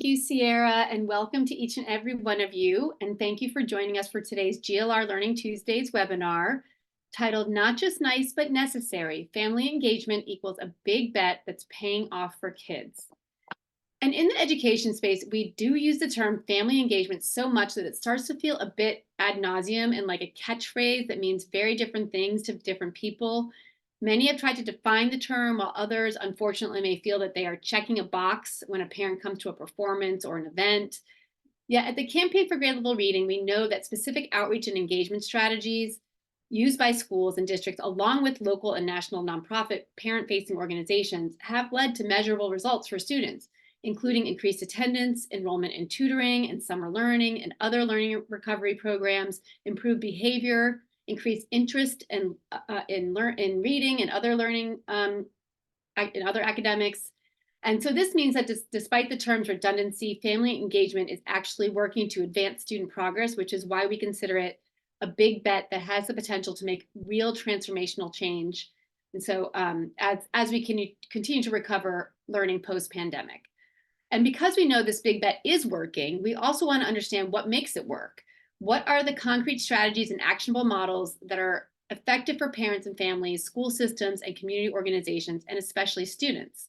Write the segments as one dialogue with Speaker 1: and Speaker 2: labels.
Speaker 1: You, Sierra, and welcome to each and every one of you. And thank you for joining us for today's GLR Learning Tuesdays webinar titled Not Just Nice, but Necessary, Family Engagement Equals a Big Bet That's Paying Off for Kids. And in the education space, we do use the term family engagement so much that it starts to feel a bit ad nauseum and like a catchphrase that means very different things to different people. Many have tried to define the term, while others, unfortunately, may feel that they are checking a box when a parent comes to a performance or an event. Yet at the Campaign for Grade Level Reading, we know that specific outreach and engagement strategies used by schools and districts, along with local and national nonprofit parent-facing organizations, have led to measurable results for students, including increased attendance, enrollment in tutoring and summer learning and other learning recovery programs, improved behavior, increased interest in reading and other learning in other academics. And so this means that despite the term's redundancy, family engagement is actually working to advance student progress, which is why we consider it a big bet that has the potential to make real transformational change. And so as we can continue to recover learning post-pandemic. And because we know this big bet is working, we also want to understand what makes it work. What are the concrete strategies and actionable models that are effective for parents and families, school systems, and community organizations, and especially students?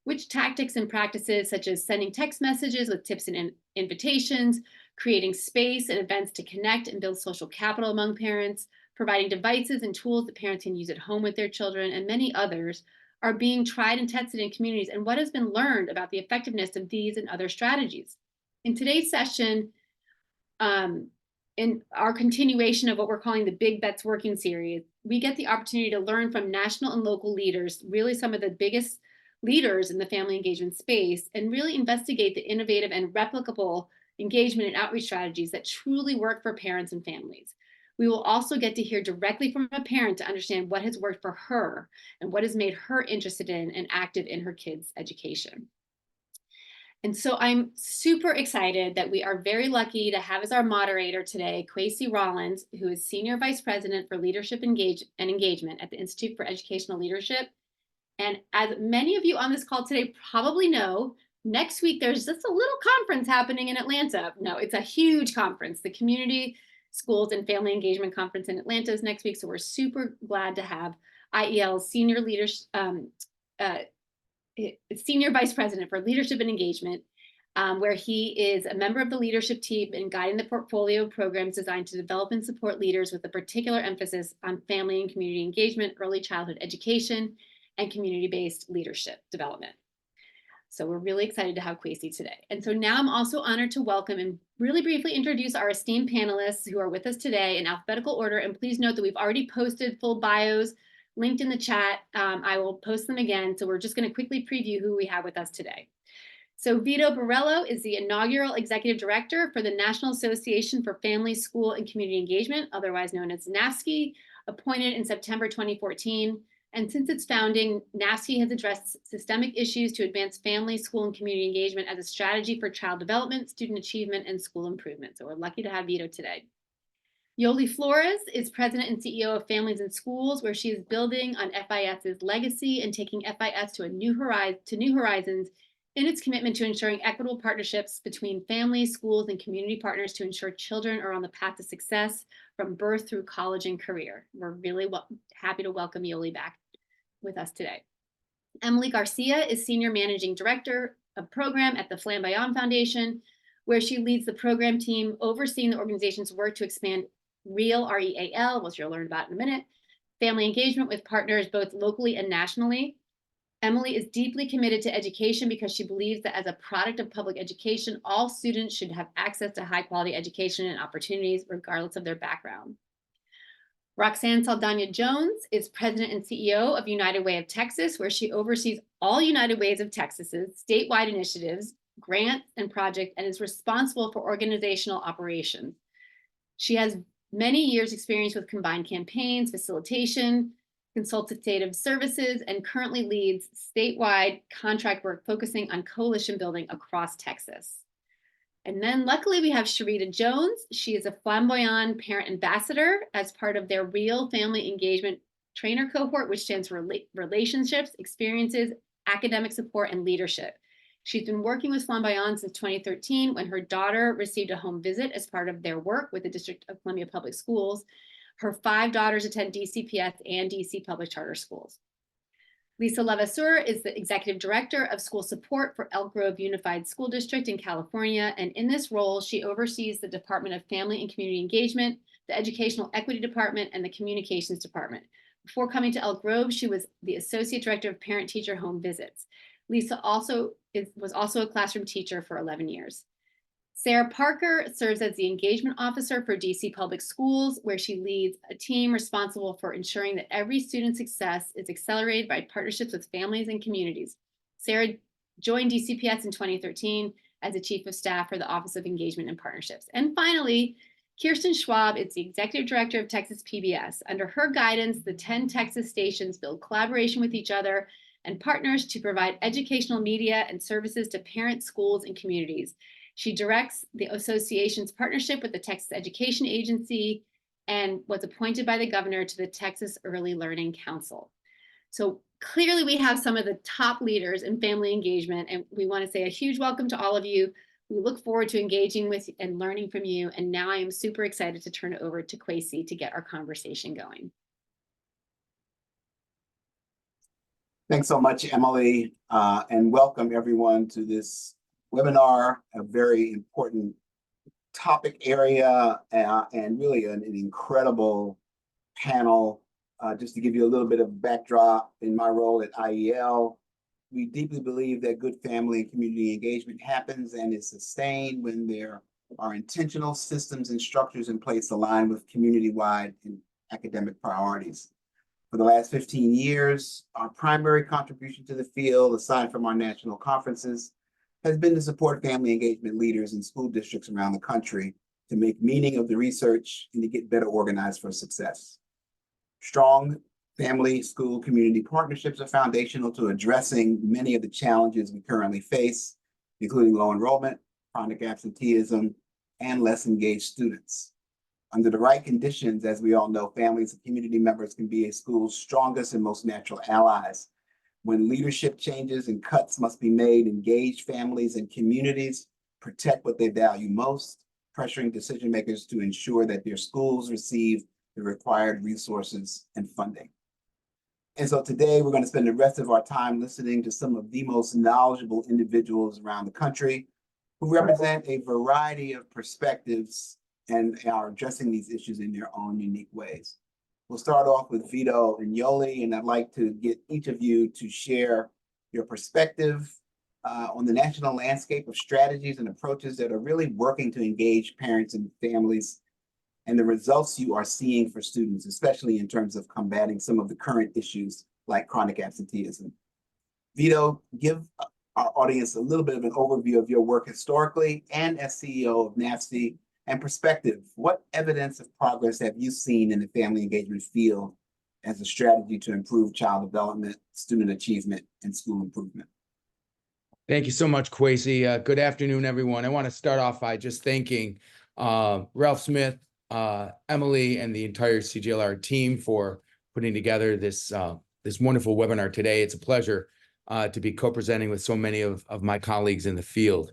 Speaker 1: Which tactics and practices, such as sending text messages with tips and invitations, creating space and events to connect and build social capital among parents, providing devices and tools that parents can use at home with their children, and many others, are being tried and tested in communities, and what has been learned about the effectiveness of these and other strategies. In today's session, in our continuation of what we're calling the Big Bets Working series, we get the opportunity to learn from national and local leaders, really some of the biggest leaders in the family engagement space, and really investigate the innovative and replicable engagement and outreach strategies that truly work for parents and families. We will also get to hear directly from a parent to understand what has worked for her and what has made her interested in and active in her kids' education. And so I'm super excited that we are very lucky to have as our moderator today, Kwesi Rollins, who is Senior Vice President for Leadership and Engagement at the Institute for Educational Leadership. And as many of you on this call today probably know, next week there's just a little conference happening in Atlanta. No, it's a huge conference. The Community Schools and Family Engagement Conference in Atlanta is next week. So we're super glad to have IEL's Senior Vice President for Leadership and Engagement, where he is a member of the leadership team and guiding the portfolio of programs designed to develop and support leaders with a particular emphasis on family and community engagement, early childhood education, and community-based leadership development. So we're really excited to have Kwesi today. And so now I'm also honored to welcome and really briefly introduce our esteemed panelists who are with us today in alphabetical order. And please note that we've already posted full bios linked in the chat. I will post them again. So we're just going to quickly preview who we have with us today. So Vito Borello is the inaugural Executive Director for the National Association for Family, School, and Community Engagement, otherwise known as NAFSCE, appointed in September 2014. And since its founding, NAFSCE has addressed systemic issues to advance family, school, and community engagement as a strategy for child development, student achievement, and school improvement. So we're lucky to have Vito today. Yoli Flores is President and CEO of Families in Schools, where she is building on FIS's legacy and taking FIS to new horizons in its commitment to ensuring equitable partnerships between families, schools, and community partners to ensure children are on the path to success from birth through college and career. We're really happy to welcome Yoli back with us today. Emily Garcia is Senior Managing Director of Program at the Flamboyant Foundation, where she leads the program team overseeing the organization's work to expand REAL, R-E-A-L, which you'll learn about in a minute, family engagement with partners both locally and nationally. Emily is deeply committed to education because she believes that as a product of public education, all students should have access to high quality education and opportunities regardless of their background. Roxanne Saldana Jones is President and CEO of United Way of Texas, where she oversees all United Ways of Texas's statewide initiatives, grants, and projects, and is responsible for organizational operations. She has many years' experience with combined campaigns, facilitation, consultative services, and currently leads statewide contract work focusing on coalition building across Texas. And then luckily we have Sharita Jones. She is a Flamboyant Parent Ambassador as part of their Real Family Engagement Trainer Cohort, which stands for Relationships, Experiences, Academic Support, and Leadership. She's been working with Flamboyant since 2013 when her daughter received a home visit as part of their work with the District of Columbia Public Schools. Her 5 daughters attend DCPS and DC Public Charter Schools. Lisa Levasseur is the Executive Director of School Support for Elk Grove Unified School District in California, and in this role, she oversees the Department of Family and Community Engagement, the Educational Equity Department, and the Communications Department. Before coming to Elk Grove, she was the Associate Director of Parent-Teacher Home Visits. Lisa was also a classroom teacher for 11 years. Sarah Parker serves as the engagement officer for DC Public Schools, where she leads a team responsible for ensuring that every student's success is accelerated by partnerships with families and communities. Sarah joined DCPS in 2013 as the Chief of Staff for the Office of Engagement and Partnerships. And finally, Kirsten Schwab is the Executive Director of Texas PBS. Under her guidance, the 10 Texas stations build collaboration with each other and partners to provide educational media and services to parents, schools, and communities. She directs the association's partnership with the Texas Education Agency and was appointed by the governor to the Texas Early Learning Council. So clearly we have some of the top leaders in family engagement, and we want to say a huge welcome to all of you. We look forward to engaging with and learning from you. And now I am super excited to turn it over to Kwesi to get our conversation going.
Speaker 2: Thanks so much, Emily, and welcome everyone to this webinar, a very important topic area, and really an incredible panel. Just to give you a little bit of backdrop, in my role at IEL, we deeply believe that good family and community engagement happens and is sustained when there are intentional systems and structures in place aligned with community-wide and academic priorities. For the last 15 years, our primary contribution to the field, aside from our national conferences, has been to support family engagement leaders in school districts around the country to make meaning of the research and to get better organized for success. Strong family, school, community partnerships are foundational to addressing many of the challenges we currently face, including low enrollment, chronic absenteeism, and less engaged students. Under the right conditions, as we all know, families and community members can be a school's strongest and most natural allies. When leadership changes and cuts must be made, engaged families and communities protect what they value most, pressuring decision makers to ensure that their schools receive the required resources and funding. And so today we're going to spend the rest of our time listening to some of the most knowledgeable individuals around the country who represent a variety of perspectives and are addressing these issues in their own unique ways. We'll start off with Vito and Yoli, and I'd like to get each of you to share your perspective on the national landscape of strategies and approaches that are really working to engage parents and families and the results you are seeing for students, especially in terms of combating some of the current issues like chronic absenteeism. Vito, give our audience a little bit of an overview of your work historically and as CEO of NAFC and perspective. What evidence of progress have you seen in the family engagement field as a strategy to improve child development, student achievement, and school improvement?
Speaker 3: Thank you so much, Kwesi. Good afternoon, everyone. I want to start off by just thanking Ralph Smith, Emily, and the entire CGLR team for putting together this wonderful webinar today. It's a pleasure to be co-presenting with so many of my colleagues in the field.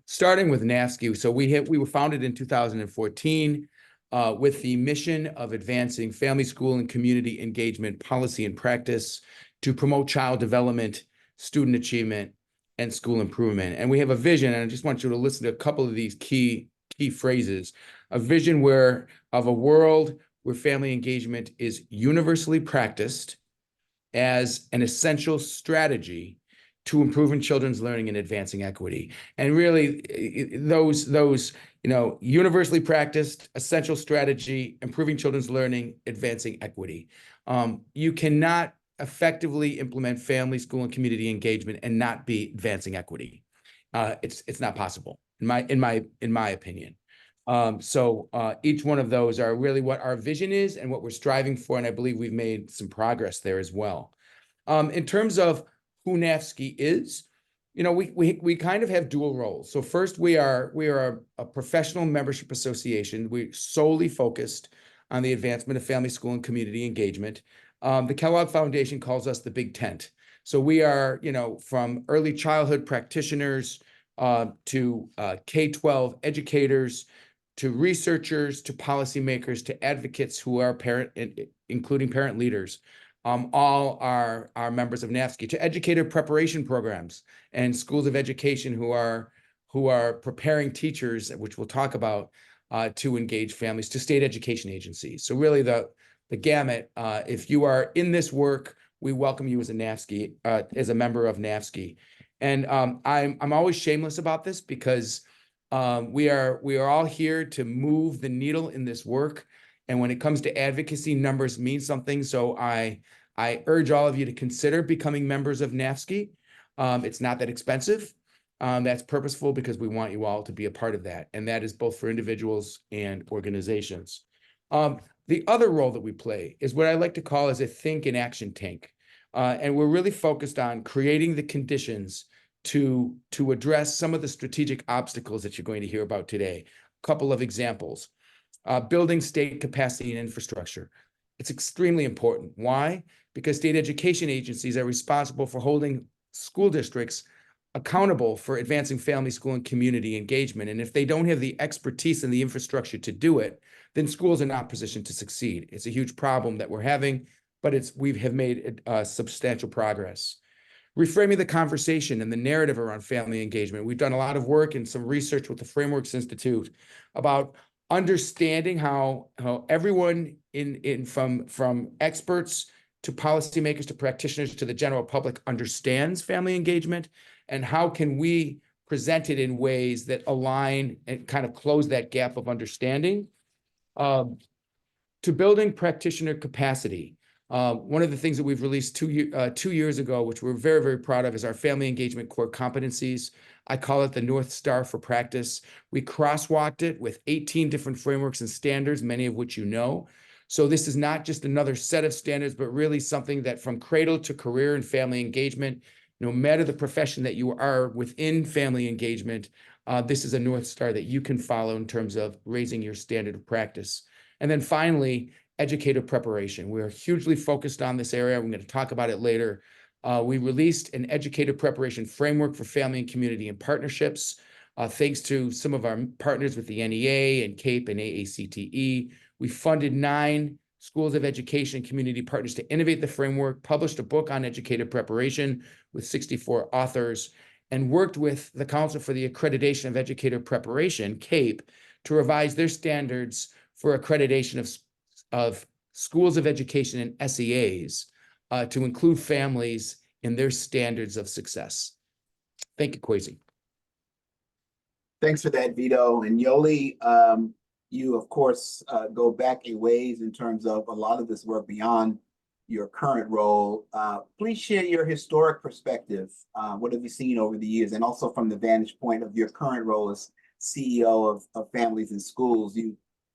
Speaker 3: Starting with NAFSC, so we were founded in 2014 with the mission of advancing family, school, and community engagement policy and practice to promote child development, student achievement, and school improvement. And we have a vision, and I just want you to listen to a couple of these key phrases. A vision of a world where family engagement is universally practiced as an essential strategy to improving children's learning and advancing equity. And really, those universally practiced, essential strategy, improving children's learning, advancing equity. You cannot effectively implement family, school, and community engagement and not be advancing equity. It's not possible, in my opinion. So each one of those are really what our vision is and what we're striving for, and I believe we've made some progress there as well. In terms of who NAFSC is, we kind of have dual roles. So first, we are a professional membership association. We're solely focused on the advancement of family, school, and community engagement. The Kellogg Foundation calls us the Big Tent. So we are, you know, from early childhood practitioners to K-12 educators, to researchers, to policymakers, to advocates who are including parent leaders. All are members of NAFSCE, to educator preparation programs and schools of education who are preparing teachers, which we'll talk about, to engage families, to state education agencies. So really the gamut. If you are in this work, we welcome you as a NAFSCE, as a member of NAFSCE. And I'm always shameless about this because we are all here to move the needle in this work. And when it comes to advocacy, numbers mean something. So I urge all of you to consider becoming members of NAFSCE. It's not that expensive. That's purposeful because we want you all to be a part of that. And that is both for individuals and organizations. The other role that we play is what I like to call as a think and action tank. And we're really focused on creating the conditions to address some of the strategic obstacles that you're going to hear about today. A couple of examples. Building state capacity and infrastructure. It's extremely important. Why? Because state education agencies are responsible for holding school districts accountable for advancing family, school, and community engagement. And if they don't have the expertise and the infrastructure to do it, then schools are not positioned to succeed. It's a huge problem that we're having, but we have made substantial progress. Reframing the conversation and the narrative around family engagement. We've done a lot of work and some research with the Frameworks Institute about understanding how everyone from experts to policymakers to practitioners to the general public understands family engagement, and how can we present it in ways that align and kind of close that gap of understanding. To building practitioner capacity. One of the things that we've released 2 years ago, which we're very, very proud of, is our family engagement core competencies. I call it the North Star for practice. We crosswalked it with 18 different frameworks and standards, many of which you know. So this is not just another set of standards, but really something that from cradle to career and family engagement, no matter the profession that you are within family engagement, this is a North Star that you can follow in terms of raising your standard of practice. And then finally, educator preparation. We're hugely focused on this area. We're going to talk about it later. We released an educator preparation framework for family and community and partnerships, thanks to some of our partners with the NEA and CAPE and AACTE. We funded 9 schools of education and community partners to innovate the framework, published a book on educator preparation with 64 authors, and worked with the Council for the Accreditation of Educator Preparation, CAPE, to revise their standards for accreditation of schools of education and SEAs to include families in their standards of success. Thank you, Kwesi.
Speaker 2: Thanks for that, Vito. And Yoli, you, of course, go back a ways in terms of a lot of this work beyond your current role. Please share your historic perspective. What have you seen over the years? And also from the vantage point of your current role as CEO of Families in Schools.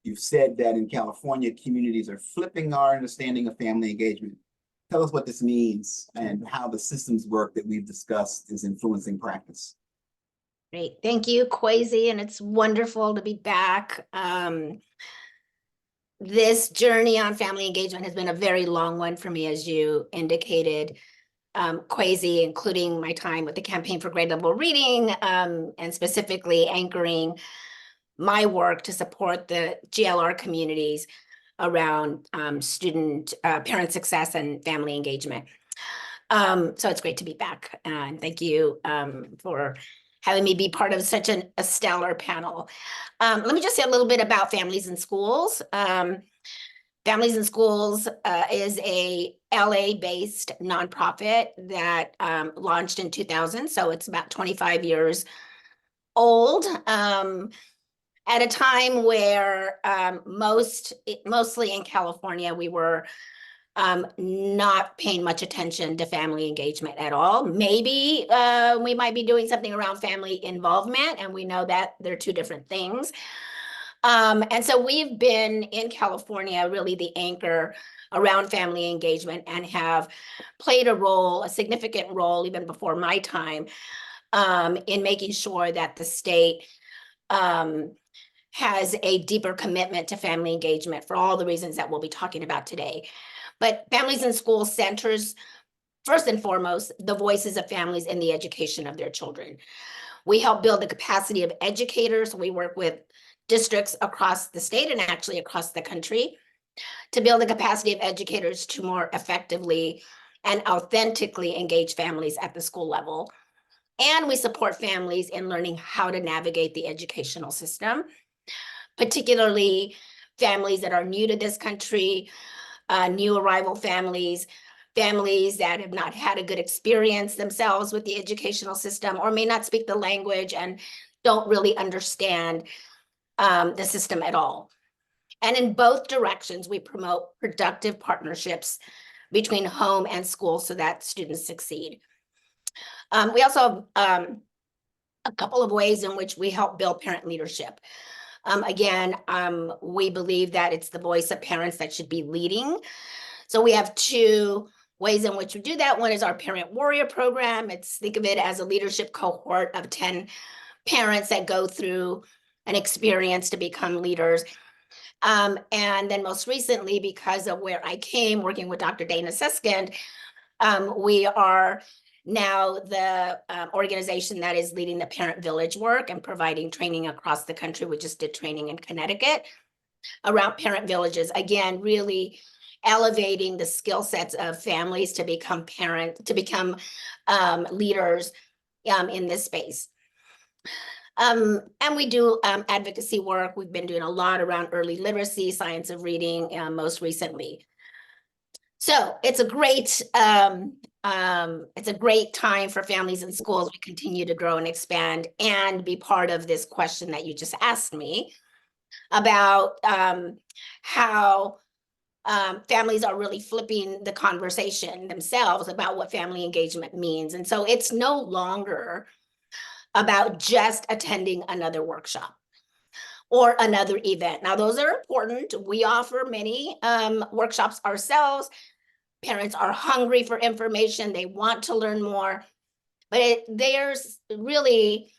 Speaker 2: You've said that in California, communities are flipping our understanding of family engagement. Tell us what this means and how the systems work that we've discussed is influencing practice.
Speaker 4: Great. Thank you, Kwesi, and it's wonderful to be back. This journey on family engagement has been a very long one for me, as you indicated, Kwesi, including my time with the Campaign for Grade Level Reading, and specifically anchoring my work to support the GLR communities around student parent success and family engagement. So it's great to be back, and thank you for having me be part of such a stellar panel. Let me just say a little bit about Families in Schools. Families in Schools is a LA-based nonprofit that launched in 2000, so it's about 25 years old. At a time where mostly in California, we were not paying much attention to family engagement at all. Maybe we might be doing something around family involvement, and we know that they're two different things. And so we've been in California really the anchor around family engagement and have played a significant role even before my time in making sure that the state has a deeper commitment to family engagement for all the reasons that we'll be talking about today. But Families in Schools centers first and foremost, the voices of families in the education of their children. We help build the capacity of educators. We work with districts across the state and actually across the country to build the capacity of educators to more effectively and authentically engage families at the school level. And we support families in learning how to navigate the educational system, particularly families that are new to this country, new arrival families, families that have not had a good experience themselves with the educational system or may not speak the language and don't really understand the system at all. And in both directions, we promote productive partnerships between home and school so that students succeed. We also have a couple of ways in which we help build parent leadership. We believe that it's the voice of parents that should be leading. So we have two ways in which we do that. One is our Parent Warrior Program. Think of it as a leadership cohort of 10 parents that go through an experience to become leaders. And then most recently, because of where I came working with Dr. Dana Suskind, we are now the organization that is leading the Parent Village work and providing training across the country. We just did training in Connecticut around parent villages, again, really elevating the skill sets of families to become leaders in this space. And we do advocacy work. We've been doing a lot around early literacy, science of reading, most recently. So it's a great time for families and schools. We continue to grow and expand and be part of this question that you just asked me about how families are really flipping the conversation themselves about what family engagement means. And so it's no longer about just attending another workshop or another event. Now, those are important. We offer many workshops ourselves. Parents are hungry for information. They want to learn more, but there's really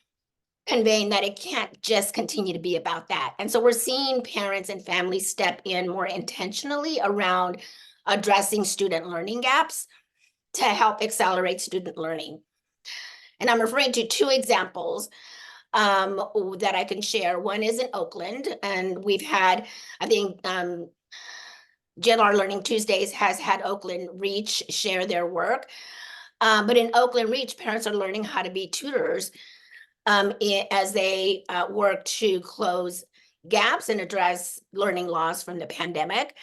Speaker 4: conveying that it can't just continue to be about that. And so we're seeing parents and families step in more intentionally around addressing student learning gaps to help accelerate student learning. And I'm referring to two examples that I can share. One is in Oakland, and we've had, I think, GLR Learning Tuesdays has had Oakland Reach share their work. But in Oakland Reach, parents are learning how to be tutors as they work to close gaps and address learning loss from the pandemic.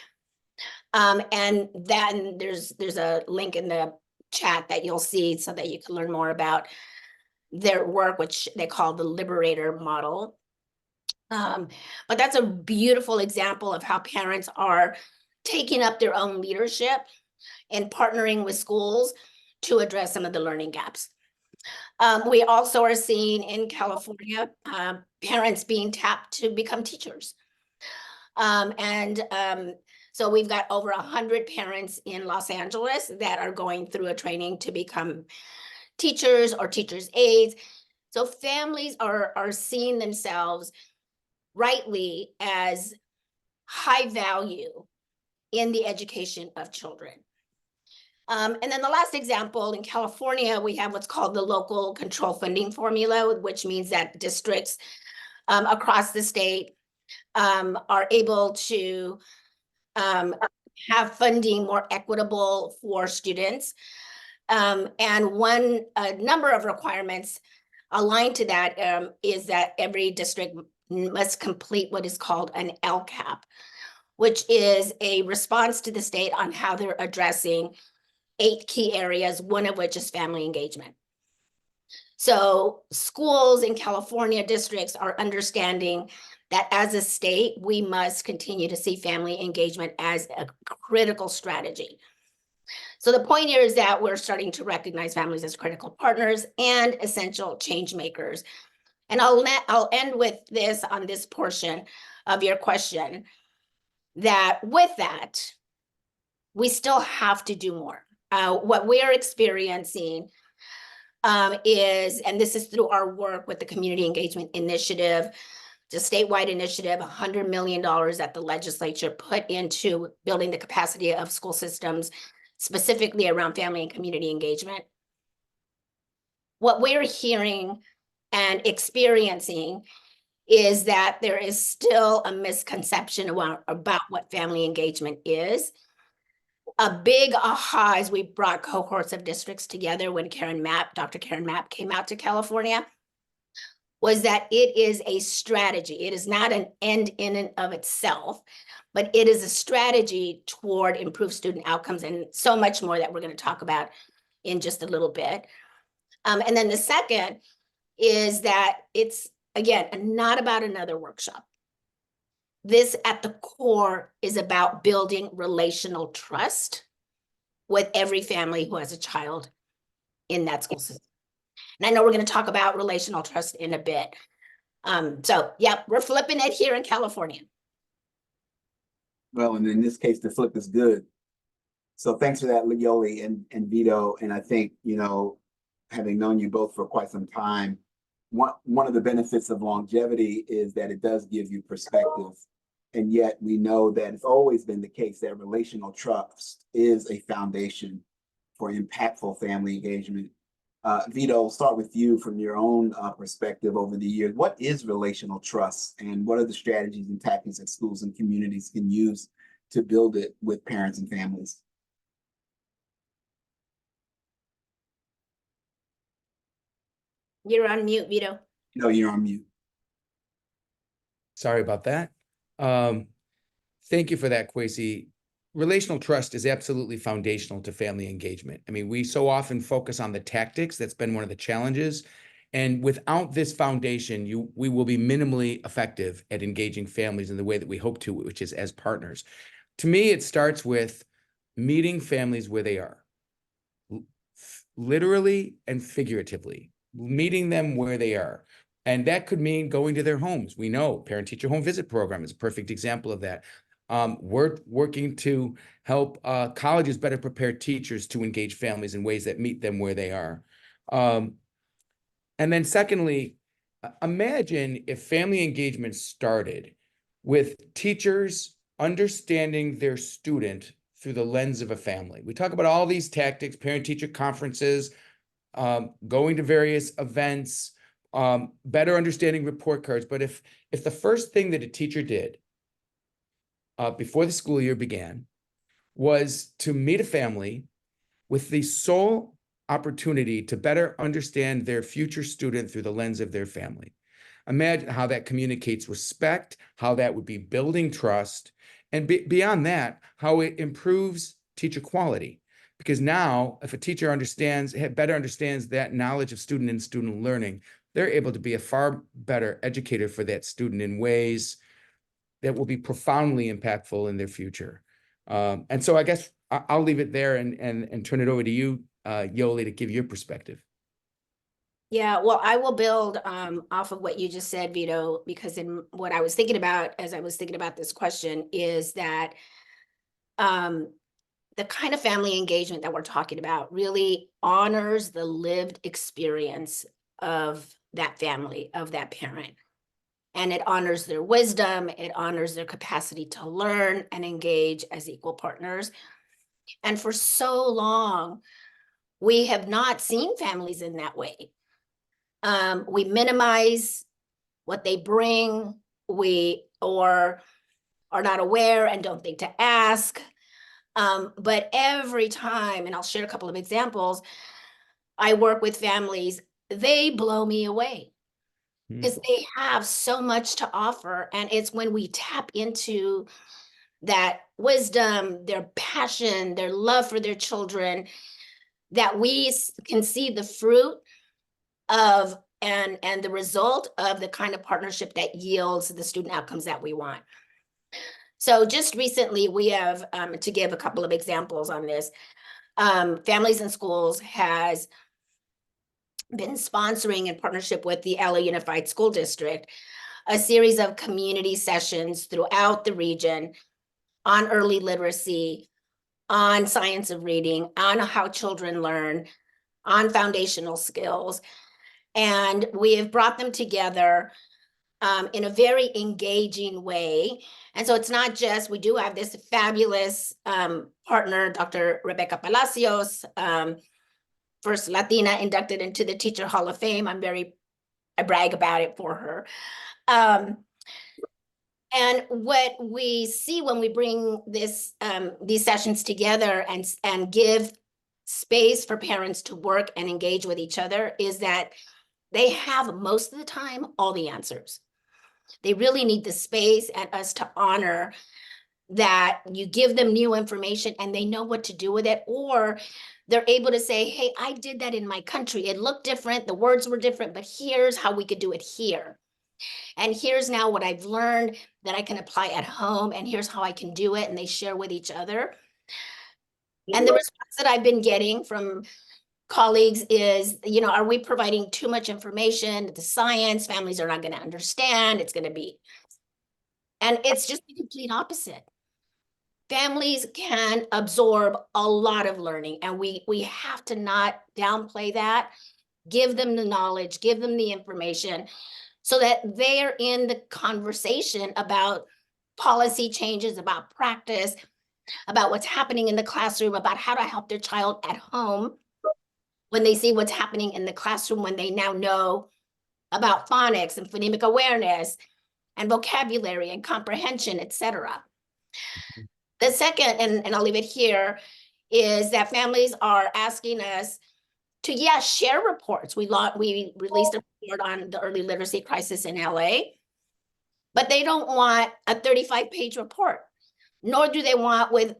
Speaker 4: And then there's a link in the chat that you'll see so that you can learn more about their work, which they call the Liberator model. But that's a beautiful example of how parents are taking up their own leadership and partnering with schools to address some of the learning gaps. We also are seeing in California, parents being tapped to become teachers. So we've got over 100 parents in Los Angeles that are going through a training to become teachers or teachers' aides. So families are seeing themselves rightly as high value in the education of children. And then the last example, in California, we have what's called the local control funding formula, which means that districts across the state are able to have funding more equitable for students. And one number of requirements aligned to that is that every district must complete what is called an LCAP, which is a response to the state on how they're addressing 8 key areas, one of which is family engagement. So schools in California districts are understanding that as a state, we must continue to see family engagement as a critical strategy. So the point here is that we're starting to recognize families as critical partners and essential change makers. And I'll end with this on this portion of your question, that with that, we still have to do more. What we are experiencing is, and this is through our work with the Community Engagement Initiative, the statewide initiative, $100 million that the legislature put into building the capacity of school systems specifically around family and community engagement. What we're hearing and experiencing is that there is still a misconception about what family engagement is. A big aha as we brought cohorts of districts together when Dr. Karen Mapp came out to California, was that it is a strategy. It is not an end in and of itself, but it is a strategy toward improved student outcomes and so much more that we're going to talk about in just a little bit. And then the second is that it's, again, not about another workshop. This at the core is about building relational trust with every family who has a child in that school system. And I know we're going to talk about relational trust in a bit. So yeah, we're flipping it here in California.
Speaker 2: Well, and in this case, the flip is good. So thanks for that, Yoli and Vito. And I think, you know, having known you both for quite some time, one of the benefits of longevity is that it does give you perspective. And yet we know that it's always been the case that relational trust is a foundation for impactful family engagement. Vito, I'll start with you from your own perspective over the years. What is relational trust, and what are the strategies and tactics that schools and communities can use to build it with parents and families?
Speaker 4: You're on mute, Vito.
Speaker 2: No, you're on mute.
Speaker 3: Sorry about that. Thank you for that, Kwesi. Relational trust is absolutely foundational to family engagement. I mean, we so often focus on the tactics. That's been one of the challenges. And without this foundation, we will be minimally effective at engaging families in the way that we hope to, which is as partners. To me, it starts with meeting families where they are, literally and figuratively, meeting them where they are. And that could mean going to their homes. We know parent-teacher home visit program is a perfect example of that. We're working to help colleges better prepare teachers to engage families in ways that meet them where they are. And then secondly, imagine if family engagement started with teachers understanding their student through the lens of a family. We talk about all these tactics, parent-teacher conferences, going to various events, better understanding report cards. But if the first thing that a teacher did before the school year began was to meet a family with the sole opportunity to better understand their future student through the lens of their family. Imagine how that communicates respect, how that would be building trust, and beyond that, how it improves teacher quality. Because now, if a teacher better understands that knowledge of student and student learning, they're able to be a far better educator for that student in ways that will be profoundly impactful in their future. And so I guess I'll leave it there and turn it over to you, Yoli, to give your perspective.
Speaker 4: Yeah, well, I will build off of what you just said, Vito, because in what I was thinking about as I was thinking about this question is that the kind of family engagement that we're talking about really honors the lived experience of that family, of that parent. And it honors their wisdom, it honors their capacity to learn and engage as equal partners. And for so long, we have not seen families in that way. We minimize what they bring, or are not aware and don't think to ask. But every time, and I'll share a couple of examples, I work with families, they blow me away because they have so much to offer. And it's when we tap into that wisdom, their passion, their love for their children, that we can see the fruit of and the result of the kind of partnership that yields the student outcomes that we want. So just recently, we have, to give a couple of examples on this, Families in Schools has been sponsoring in partnership with the LA Unified School District a series of community sessions throughout the region on early literacy, on science of reading, on how children learn, on foundational skills. And we have brought them together in a very engaging way. And so it's not just, we do have this fabulous partner, Dr. Rebecca Palacios, first Latina inducted into the Teacher Hall of Fame. I brag about it for her. And what we see when we bring these sessions together and give space for parents to work and engage with each other is that they have most of the time all the answers. They really need the space and us to honor that you give them new information and they know what to do with it, or they're able to say, hey, I did that in my country. It looked different. The words were different, but here's how we could do it here. And here's now what I've learned that I can apply at home, and here's how I can do it. And they share with each other. And the response that I've been getting from colleagues is, are we providing too much information? The science, families are not going to understand. It's going to be, and it's just the complete opposite. Families can absorb a lot of learning, and we have to not downplay that. Give them the knowledge, give them the information, so that they're in the conversation about policy changes, about practice, about what's happening in the classroom, about how to help their child at home when they see what's happening in the classroom, when they now know about phonics and phonemic awareness and vocabulary and comprehension, etc. The second, and I'll leave it here, is that families are asking us to, yes, share reports. We released a report on the early literacy crisis in LA, but they don't want a 35-page report, nor do they want with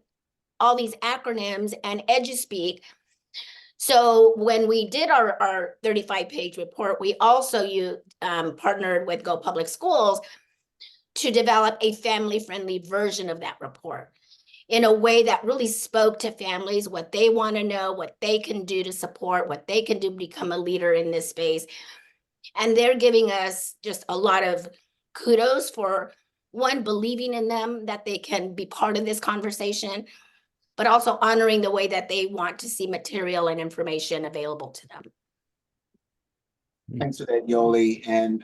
Speaker 4: all these acronyms and eduspeak. So when we did our 35-page report, we also partnered with Go Public Schools to develop a family-friendly version of that report in a way that really spoke to families, what they want to know, what they can do to support, what they can do to become a leader in this space. And they're giving us just a lot of kudos for, one, believing in them that they can be part of this conversation, but also honoring the way that they want to see material and information available to them.
Speaker 2: Thanks for that, Yoli. And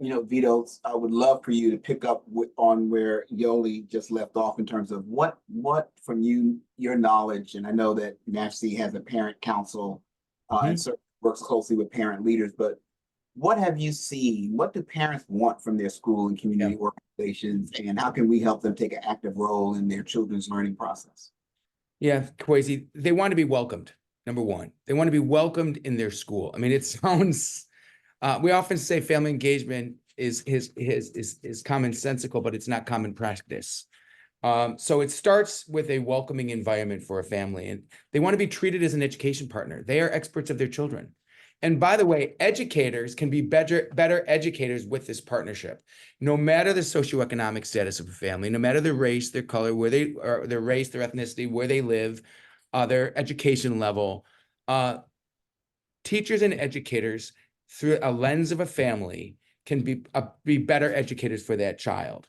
Speaker 2: Vito, I would love for you to pick up on where Yoli just left off in terms of what from your knowledge, and I know that NAFC has a parent council and certainly works closely with parent leaders, but what have you seen? What do parents want from their school and community organizations, and how can we help them take an active role in their children's learning process?
Speaker 3: Yeah, Kwesi, they want to be welcomed. Number one, they want to be welcomed in their school. I mean, it sounds, we often say family engagement is commonsensical, but it's not common practice. So it starts with a welcoming environment for a family, and they want to be treated as an education partner. They are experts of their children. And by the way, educators can be better educators with this partnership. No matter the socioeconomic status of a family, no matter their race, their color, their race, their ethnicity, where they live, their education level, teachers and educators through a lens of a family can be better educators for that child.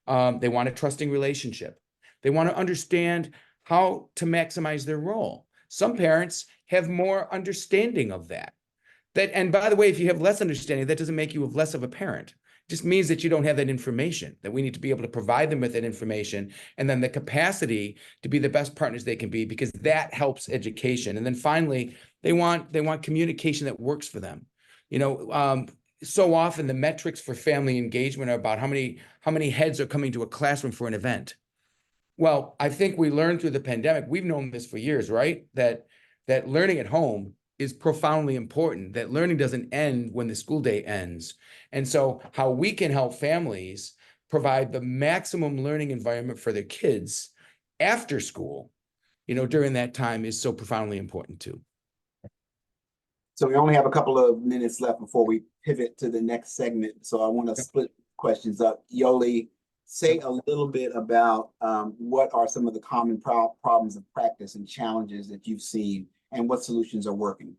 Speaker 3: They want a trusting relationship. They want to understand how to maximize their role. Some parents have more understanding of that. And by the way, if you have less understanding, that doesn't make you less of a parent. It just means that you don't have that information, that we need to be able to provide them with that information, and then the capacity to be the best partners they can be, because that helps education. And then finally, they want communication that works for them. So often the metrics for family engagement are about how many heads are coming to a classroom for an event. Well, I think we learned through the pandemic, we've known this for years, right? That learning at home is profoundly important, that learning doesn't end when the school day ends. And so how we can help families provide the maximum learning environment for their kids after school, during that time, is so profoundly important too.
Speaker 2: So we only have a couple of minutes left before we pivot to the next segment. So I want to split questions up. Yoli, say a little bit about what are some of the common problems of practice and challenges that you've seen, and what solutions are working.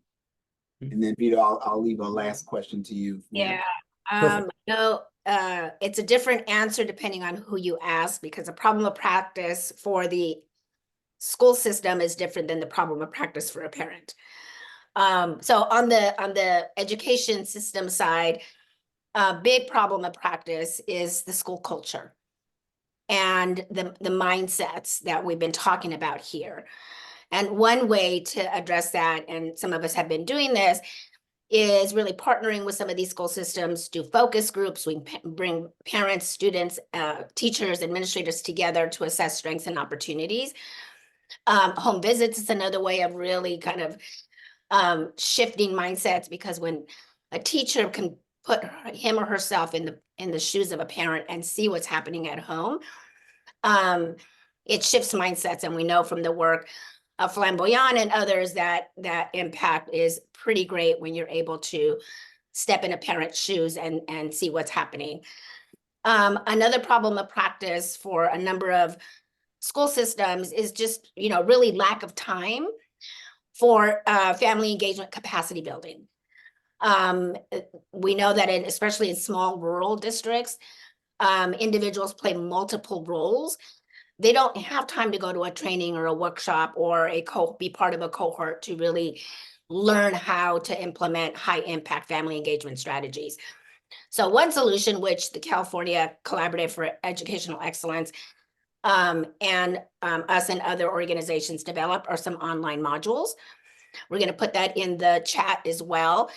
Speaker 2: And then Vito, I'll leave a last question to you.
Speaker 4: Yeah. It's a different answer depending on who you ask, because the problem of practice for the school system is different than the problem of practice for a parent. So on the education system side, a big problem of practice is the school culture and the mindsets that we've been talking about here. And one way to address that, and some of us have been doing this, is really partnering with some of these school systems, do focus groups. We bring parents, students, teachers, administrators together to assess strengths and opportunities. Home visits is another way of really kind of shifting mindsets, because when a teacher can put him or herself in the shoes of a parent and see what's happening at home, it shifts mindsets. And we know from the work of Flamboyant and others that impact is pretty great when you're able to step in a parent's shoes and see what's happening. Another problem of practice for a number of school systems is just, really lack of time for family engagement capacity building. We know that especially in small rural districts, individuals play multiple roles. They don't have time to go to a training or a workshop or be part of a cohort to really learn how to implement high impact family engagement strategies. So one solution, which the California Collaborative for Educational Excellence and us and other organizations develop, are some online modules. We're going to put that in the chat as well,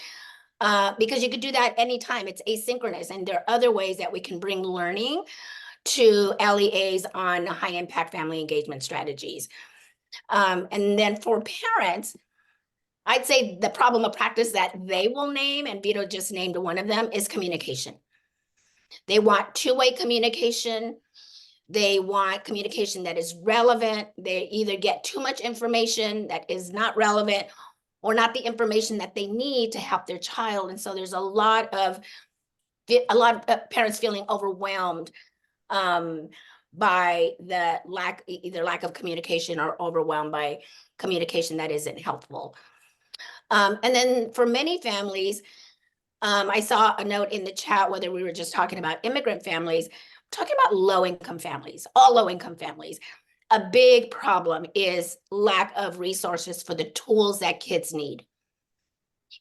Speaker 4: because you could do that anytime. It's asynchronous, and there are other ways that we can bring learning to LEAs on high impact family engagement strategies. And then for parents, I'd say the problem of practice that they will name, and Vito just named one of them, is communication. They want two-way communication. They want communication that is relevant. They either get too much information that is not relevant or not the information that they need to help their child. And so there's a lot of parents feeling overwhelmed by the either lack of communication or overwhelmed by communication that isn't helpful. And then for many families, I saw a note in the chat, whether we were just talking about immigrant families, talking about low-income families, all low-income families. A big problem is lack of resources for the tools that kids need.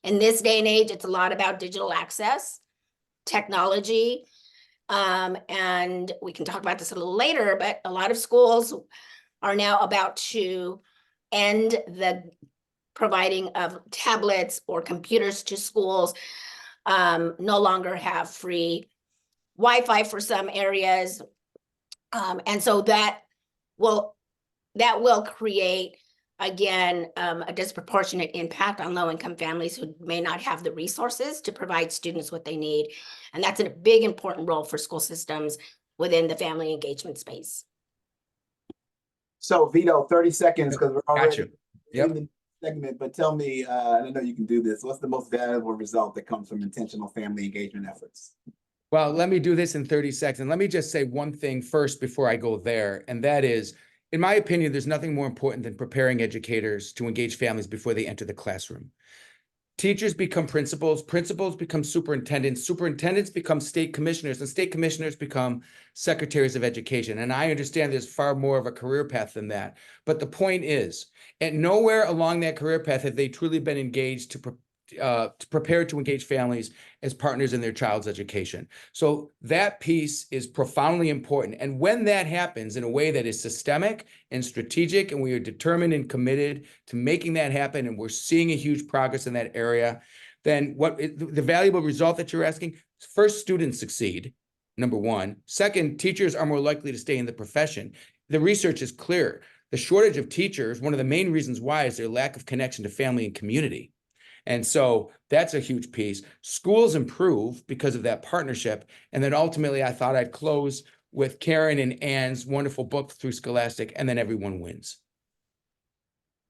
Speaker 4: In this day and age, it's a lot about digital access, technology, and we can talk about this a little later, but a lot of schools are now about to end the providing of tablets or computers to schools, no longer have free Wi-Fi for some areas. And so that will create, again, a disproportionate impact on low-income families who may not have the resources to provide students what they need. And that's a big, important role for school systems within the family engagement space.
Speaker 2: So Vito, 30 seconds, because we're already
Speaker 3: Yep.
Speaker 2: in the segment, but tell me, and I know you can do this, what's the most valuable result that comes from intentional family engagement efforts?
Speaker 3: Well, let me do this in 30 seconds. Let me just say one thing first before I go there, and that is, in my opinion, there's nothing more important than preparing educators to engage families before they enter the classroom. Teachers become principals, principals become superintendents, superintendents become state commissioners, and state commissioners become secretaries of education. And I understand there's far more of a career path than that. But the point is, at nowhere along that career path have they truly been engaged to prepare to engage families as partners in their child's education. So that piece is profoundly important. And when that happens in a way that is systemic and strategic, and we are determined and committed to making that happen, and we're seeing a huge progress in that area, then the valuable result that you're asking, first, students succeed, number one. Second, teachers are more likely to stay in the profession. The research is clear. The shortage of teachers, one of the main reasons why, is their lack of connection to family and community. And so that's a huge piece. Schools improve because of that partnership. And then ultimately, I thought I'd close with Karen and Ann's wonderful book through Scholastic, and then everyone wins.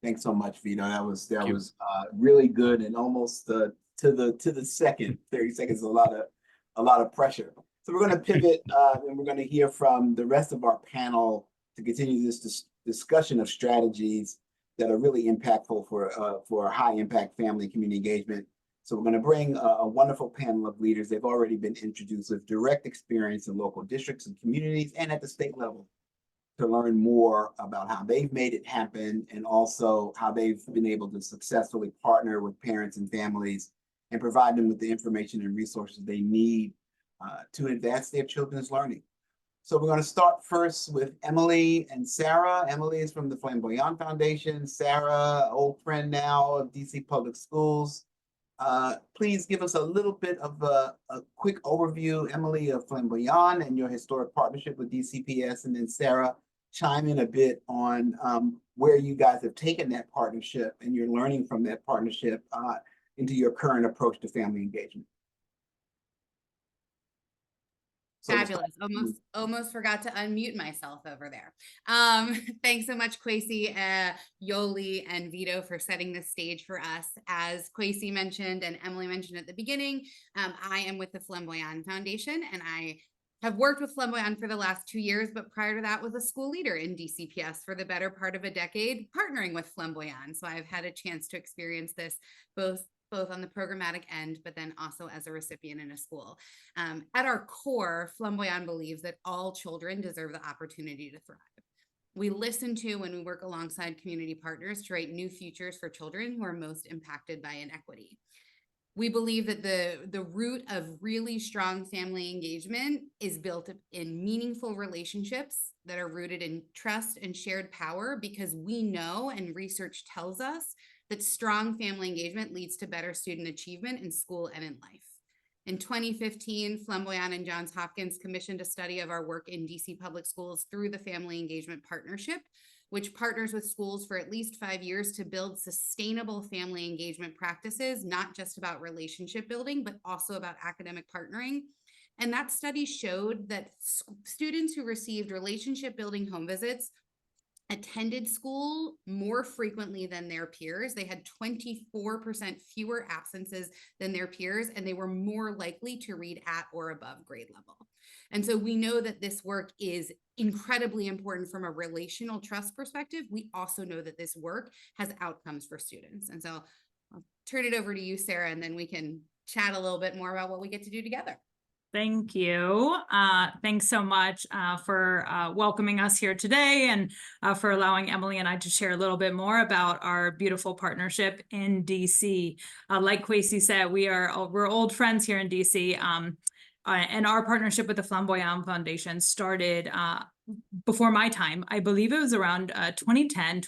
Speaker 2: Thanks so much, Vito. That was really good, and almost to the second. 30 seconds is a lot of pressure. So we're going to pivot, and we're going to hear from the rest of our panel to continue this discussion of strategies that are really impactful for high impact family and community engagement. So we're going to bring a wonderful panel of leaders. They've already been introduced with direct experience in local districts and communities and at the state level to learn more about how they've made it happen, and also how they've been able to successfully partner with parents and families and provide them with the information and resources they need to advance their children's learning. So we're going to start first with Emily and Sarah. Emily is from the Flamboyant Foundation. Sarah, old friend now of DC Public Schools. Please give us a little bit of a quick overview, Emily, of Flamboyant and your historic partnership with DCPS, and then Sarah, chime in a bit on where you guys have taken that partnership and you're learning from that partnership into your current approach to family engagement.
Speaker 5: Fabulous. Almost forgot to unmute myself over there. Thanks so much, Kwesi, Yoli, and Vito for setting the stage for us. As Kwesi mentioned and Emily mentioned at the beginning, I am with the Flamboyant Foundation, and I have worked with Flamboyant for the last 2 years, but prior to that was a school leader in DCPS for the better part of a decade, partnering with Flamboyant. So I've had a chance to experience this both on the programmatic end, but then also as a recipient in a school. At our core, Flamboyant believes that all children deserve the opportunity to thrive. We listen to when we work alongside community partners to write new futures for children who are most impacted by inequity. We believe that the root of really strong family engagement is built in meaningful relationships that are rooted in trust and shared power, because we know and research tells us that strong family engagement leads to better student achievement in school and in life. In 2015, Flamboyant and Johns Hopkins commissioned a study of our work in DC Public Schools through the Family Engagement Partnership, which partners with schools for at least 5 years to build sustainable family engagement practices, not just about relationship building, but also about academic partnering. And that study showed that students who received relationship building home visits attended school more frequently than their peers. They had 24% fewer absences than their peers, and they were more likely to read at or above grade level. And so we know that this work is incredibly important from a relational trust perspective. We also know that this work has outcomes for students. And so I'll turn it over to you, Sarah, and then we can chat a little bit more about what we get to do together.
Speaker 6: Thank you. Thanks so much for welcoming us here today, and for allowing Emily and I to share a little bit more about our beautiful partnership in DC. Like Kwesi said, we're old friends here in DC, and our partnership with the Flamboyant Foundation started before my time. I believe it was around 2010,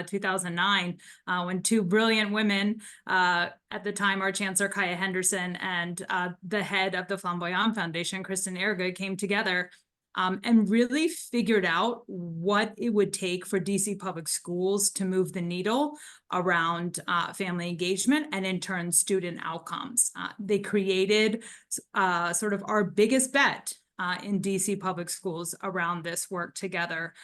Speaker 6: 2009, when two brilliant women, at the time, our Chancellor Kaya Henderson and the head of the Flamboyant Foundation, Kristen Ergood, came together and really figured out what it would take for DC Public Schools to move the needle around family engagement and in turn student outcomes. They created sort of our biggest bet in DC Public Schools around this work together.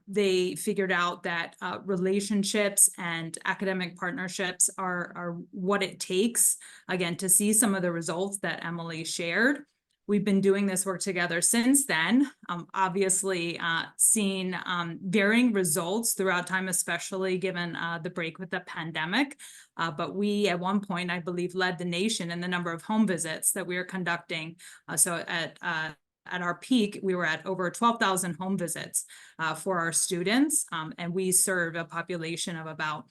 Speaker 6: They figured out that relationships and academic partnerships are what it takes, again, to see some of the results that Emily shared. We've been doing this work together since then, obviously seen varying results throughout time, especially given the break with the pandemic. But we, at one point, I believe, led the nation in the number of home visits that we are conducting. So at our peak, we were at over 12,000 home visits for our students, and we serve a population of about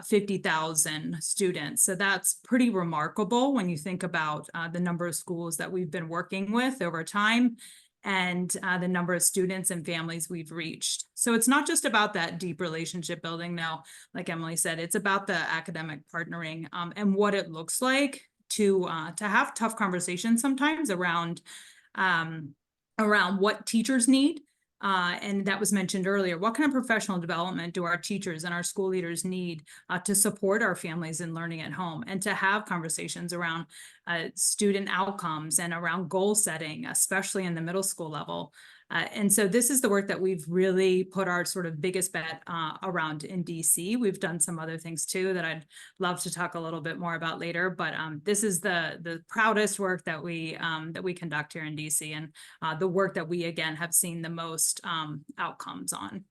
Speaker 6: 50,000 students. So that's pretty remarkable when you think about the number of schools that we've been working with over time and the number of students and families we've reached. So it's not just about that deep relationship building now, like Emily said, it's about the academic partnering and what it looks like to have tough conversations sometimes around what teachers need. And that was mentioned earlier. What kind of professional development do our teachers and our school leaders need to support our families in learning at home, and to have conversations around student outcomes and around goal setting, especially in the middle school level. And so this is the work that we've really put our sort of biggest bet around in DC. We've done some other things too that I'd love to talk a little bit more about later, but this is the proudest work that we conduct here in DC, and the work that we, again, have seen the most outcomes on.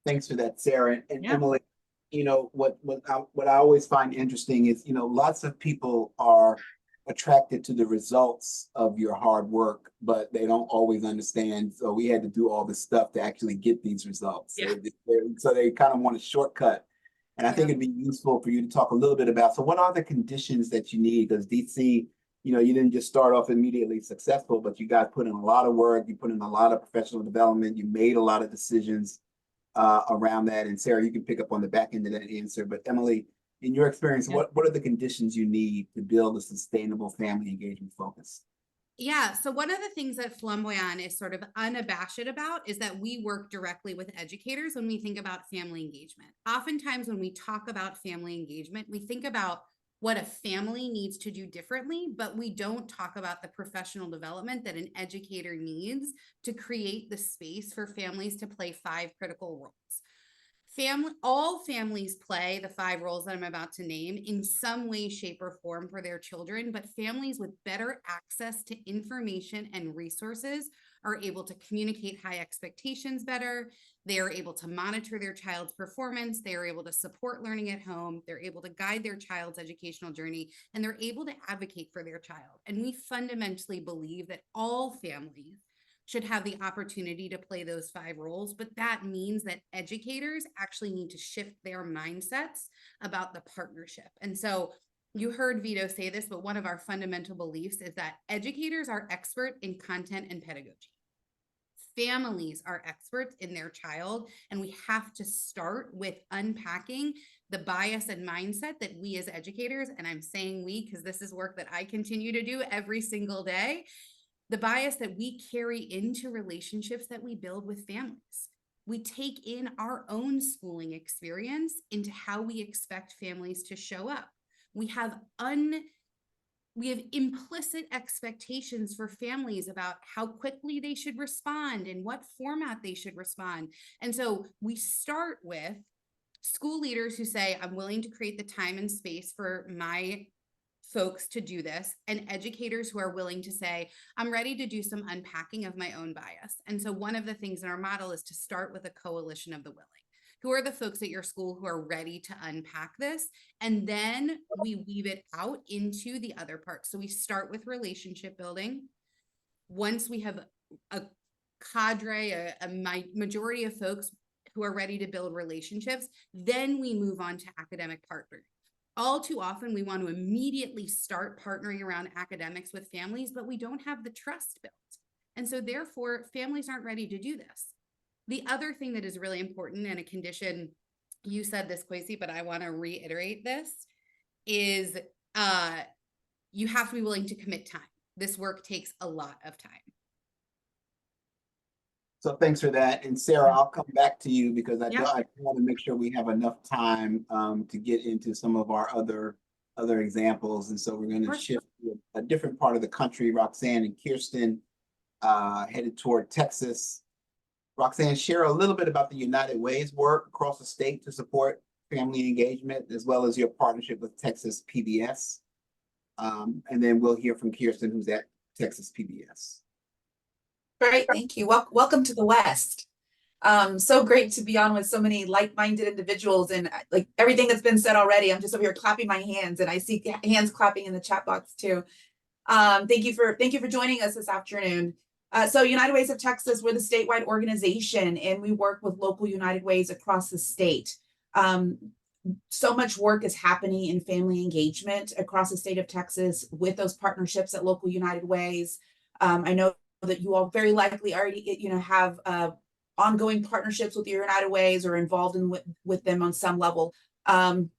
Speaker 2: Thanks for that, Sarah. And
Speaker 6: Yeah.
Speaker 2: Emily, what I always find interesting is, lots of people are attracted to the results of your hard work, but they don't always understand. So we had to do all this stuff to actually get these results.
Speaker 6: Yeah.
Speaker 2: So they kind of want a shortcut. And I think it'd be useful for you to talk a little bit about, so what are the conditions that you need? Because DC, you didn't just start off immediately successful, but you guys put in a lot of work, you put in a lot of professional development, you made a lot of decisions around that. And Sarah, you can pick up on the back end of that answer. But Emily, in your experience, what are the conditions you need to build a sustainable family engagement focus?
Speaker 5: Yeah, so one of the things that Flamboyant is sort of unabashed about is that we work directly with educators when we think about family engagement. Oftentimes when we talk about family engagement, we think about what a family needs to do differently, but we don't talk about the professional development that an educator needs to create the space for families to play 5 critical roles. All families play the 5 roles that I'm about to name in some way, shape, or form for their children, but families with better access to information and resources are able to communicate high expectations better. They are able to monitor their child's performance. They are able to support learning at home. They're able to guide their child's educational journey, and they're able to advocate for their child. And we fundamentally believe that all families should have the opportunity to play those 5 roles, but that means that educators actually need to shift their mindsets about the partnership. And so you heard Vito say this, but one of our fundamental beliefs is that educators are expert in content and pedagogy. Families are experts in their child, and we have to start with unpacking the bias and mindset that we as educators, and I'm saying we because this is work that I continue to do every single day, the bias that we carry into relationships that we build with families. We take in our own schooling experience into how we expect families to show up. We have implicit expectations for families about how quickly they should respond and what format they should respond. And so we start with school leaders who say, I'm willing to create the time and space for my folks to do this, and educators who are willing to say, I'm ready to do some unpacking of my own bias. And so one of the things in our model is to start with a coalition of the willing. Who are the folks at your school who are ready to unpack this? And then we weave it out into the other parts. So we start with relationship building. Once we have a cadre, a majority of folks who are ready to build relationships, then we move on to academic partnering. All too often, we want to immediately start partnering around academics with families, but we don't have the trust built. And so therefore, families aren't ready to do this. The other thing that is really important, and a condition, you said this, Kwesi, but I want to reiterate this, is you have to be willing to commit time. This work takes a lot of time.
Speaker 2: So thanks for that. And Sarah, I'll come back to you because I want to make sure we have enough time to get into some of our other examples. And so we're going to shift to a different part of the country. Roxanne and Kirsten headed toward Texas. Roxanne, share a little bit about the United Way's work across the state to support family engagement, as well as your partnership with Texas PBS. And then we'll hear from Kirsten, who's at Texas PBS.
Speaker 7: Great, thank you. Welcome to the West. So great to be on with so many like-minded individuals, and like everything that's been said already, I'm just over here clapping my hands, and I see hands clapping in the chat box too. Thank you for joining us this afternoon. So United Ways of Texas, we're the statewide organization, and we work with local United Ways across the state. So much work is happening in family engagement across the state of Texas with those partnerships at local United Ways. I know that you all very likely already, have ongoing partnerships with your United Ways or involved with them on some level. And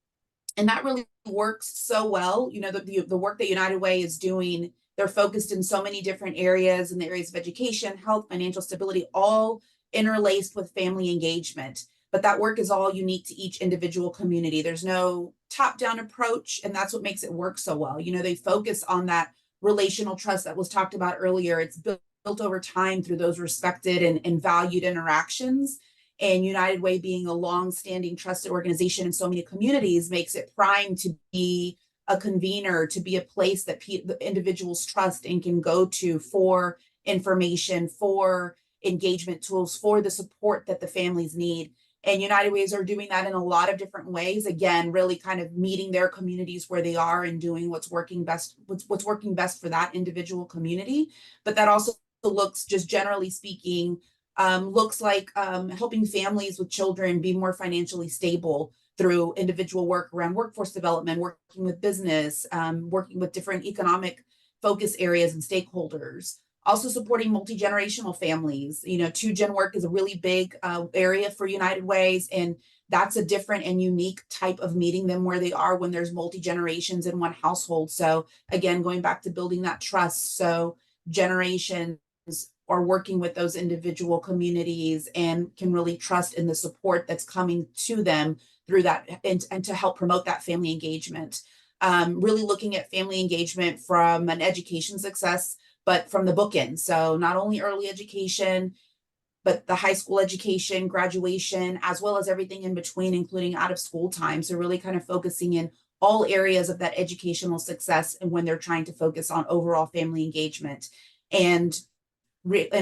Speaker 7: that really works so well. The work that United Way is doing, they're focused in so many different areas, in the areas of education, health, financial stability, all interlaced with family engagement. But that work is all unique to each individual community. There's no top-down approach, and that's what makes it work so well. They focus on that relational trust that was talked about earlier. It's built over time through those respected and valued interactions. And United Way, being a long-standing trusted organization in so many communities, makes it primed to be a convener, to be a place that the individuals trust and can go to for information, for engagement tools, for the support that the families need. And United Ways are doing that in a lot of different ways. Again, really kind of meeting their communities where they are and doing what's working best for that individual community. But that also looks, just generally speaking, looks like helping families with children be more financially stable, through individual work around workforce development, working with business, working with different economic focus areas and stakeholders. Also supporting multi-generational families. You know, 2-gen work is a really big area for United Ways, and that's a different and unique type of meeting them where they are when there's multi-generations in one household. So again, going back to building that trust. So generations are working with those individual communities and can really trust in the support that's coming to them through that, and to help promote that family engagement. Really looking at family engagement from an education success, but from the bookend. So not only early education, but the high school education, graduation, as well as everything in between, including out of school time. So really kind of focusing in all areas of that educational success and when they're trying to focus on overall family engagement. And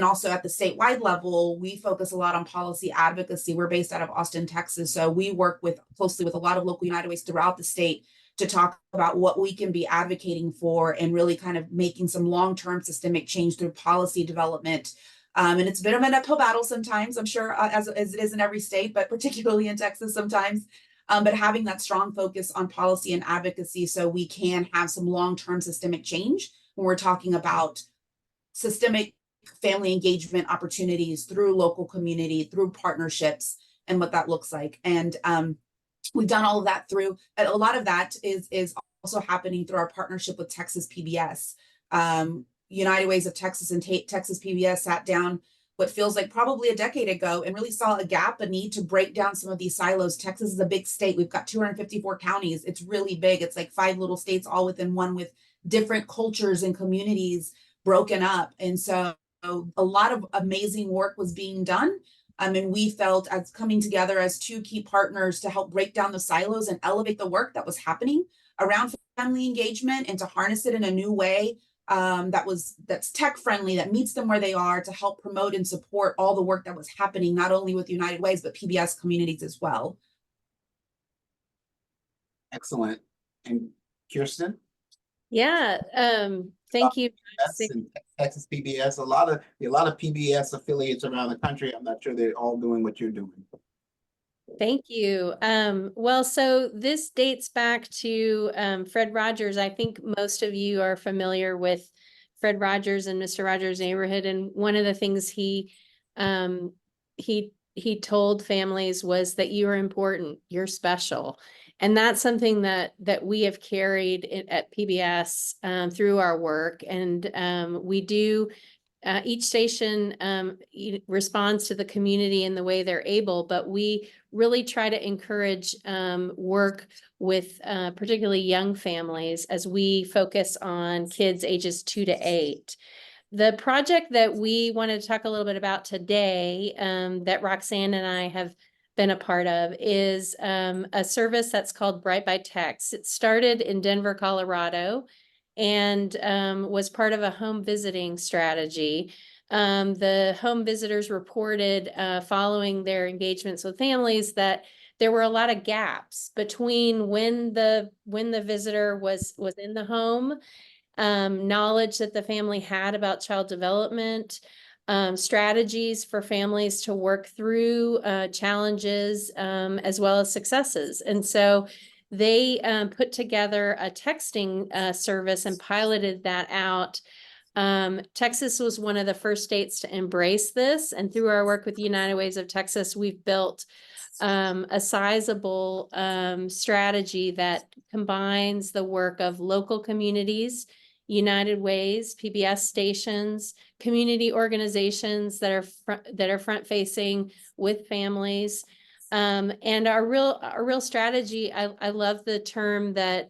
Speaker 7: also at the statewide level, we focus a lot on policy advocacy. We're based out of Austin, Texas. So we work closely with a lot of local United Ways throughout the state to talk about what we can be advocating for and really kind of making some long-term systemic change through policy development. And it's a bit of an uphill battle sometimes, I'm sure, as it is in every state, but particularly in Texas sometimes. But having that strong focus on policy and advocacy so we can have some long-term systemic change when we're talking about systemic family engagement opportunities through local community, through partnerships, and what that looks like. And we've done all of that through, a lot of that is also happening through our partnership with Texas PBS. United Ways of Texas and Texas PBS sat down what feels like probably a decade ago and really saw a gap, a need to break down some of these silos. Texas is a big state. We've got 254 counties. It's really big. It's like 5 little states all within one with different cultures and communities broken up. And so a lot of amazing work was being done. And we felt as coming together as 2 key partners to help break down the silos and elevate the work that was happening around family engagement and to harness it in a new way that's tech friendly, that meets them where they are, to help promote and support all the work that was happening, not only with United Ways, but PBS communities as well.
Speaker 2: Excellent. And Kirsten?
Speaker 1: Yeah, thank you.
Speaker 2: Texas PBS, a lot of PBS affiliates around the country. I'm not sure they're all doing what you're doing.
Speaker 1: Thank you. Well, so this dates back to Fred Rogers. I think most of you are familiar with Fred Rogers and Mr. Rogers' Neighborhood. And one of the things he told families was that you are important, you're special. And that's something that we have carried at PBS through our work. And we do, each station responds to the community in the way they're able, but we really try to encourage work with particularly young families as we focus on kids ages 2 to 8. The project that we wanted to talk a little bit about today, that Roxanne and I have been a part of, is a service that's called Bright by Text. It started in Denver, Colorado, and was part of a home visiting strategy. The home visitors reported following their engagements with families that there were a lot of gaps between when the visitor was in the home, knowledge that the family had about child development, strategies for families to work through challenges as well as successes. And so they put together a texting service and piloted that out. Texas was one of the first states to embrace this. And through our work with United Ways of Texas, we've built a sizable strategy that combines the work of local communities, United Ways, PBS stations, community organizations that are front facing with families. And our real strategy, I love the term that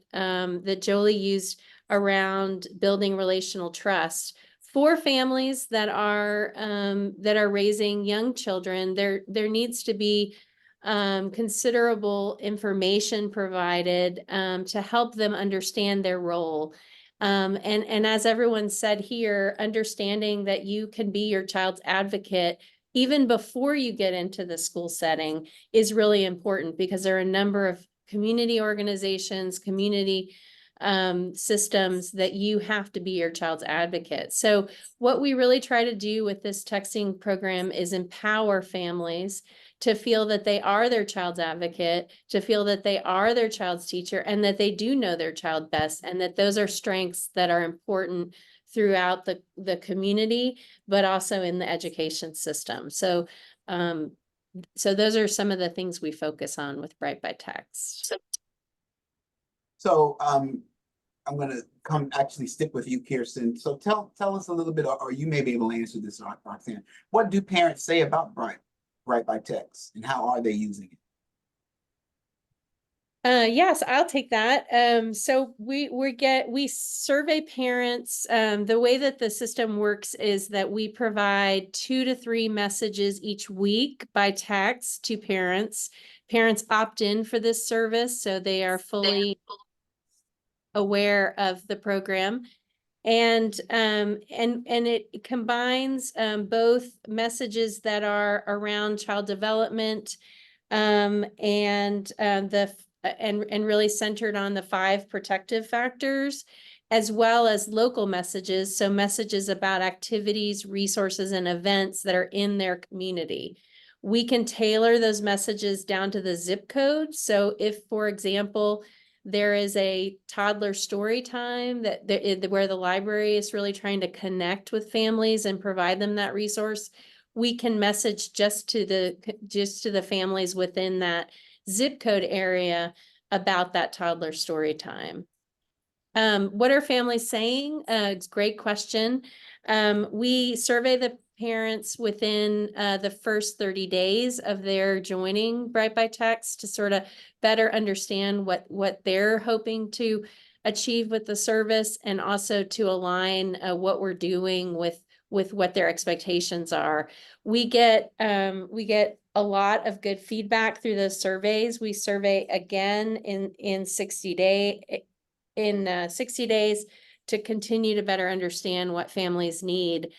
Speaker 1: Jolie used around building relational trust for families that are raising young children. There needs to be considerable information provided to help them understand their role. And as everyone said here, understanding that you can be your child's advocate even before you get into the school setting is really important, because there are a number of community organizations, community systems that you have to be your child's advocate. So what we really try to do with this texting program is empower families
Speaker 8: to feel that they are their child's advocate, to feel that they are their child's teacher, and that they do know their child best, and that those are strengths that are important throughout the community, but also in the education system. So, so those are some of the things we focus on with Bright by Text.
Speaker 2: So I'm going to actually stick with you, Kirsten. So tell us a little bit, or you may be able to answer this, Roxanne. What do parents say about Bright by Text, and how are they using it?
Speaker 8: Yes, I'll take that. So we survey parents. The way that the system works is that we provide 2 to 3 messages each week by text to parents. Parents opt in for this service, so they are fully aware of the program. And it combines both messages that are around child development and really centered on the 5 protective factors, as well as local messages. So messages about activities, resources, and events that are in their community. We can tailor those messages down to the zip code. So if, for example, there is a toddler story time where the library is really trying to connect with families and provide them that resource, we can message just to the families within that zip code area about that toddler story time. What are families saying? It's a great question. We survey the parents within the first 30 days of their joining Bright by Text to sort of better understand what they're hoping to achieve with the service, and also to align what we're doing with what their expectations are. We get a lot of good feedback through those surveys. We survey again in 60 days to continue to better understand what families need.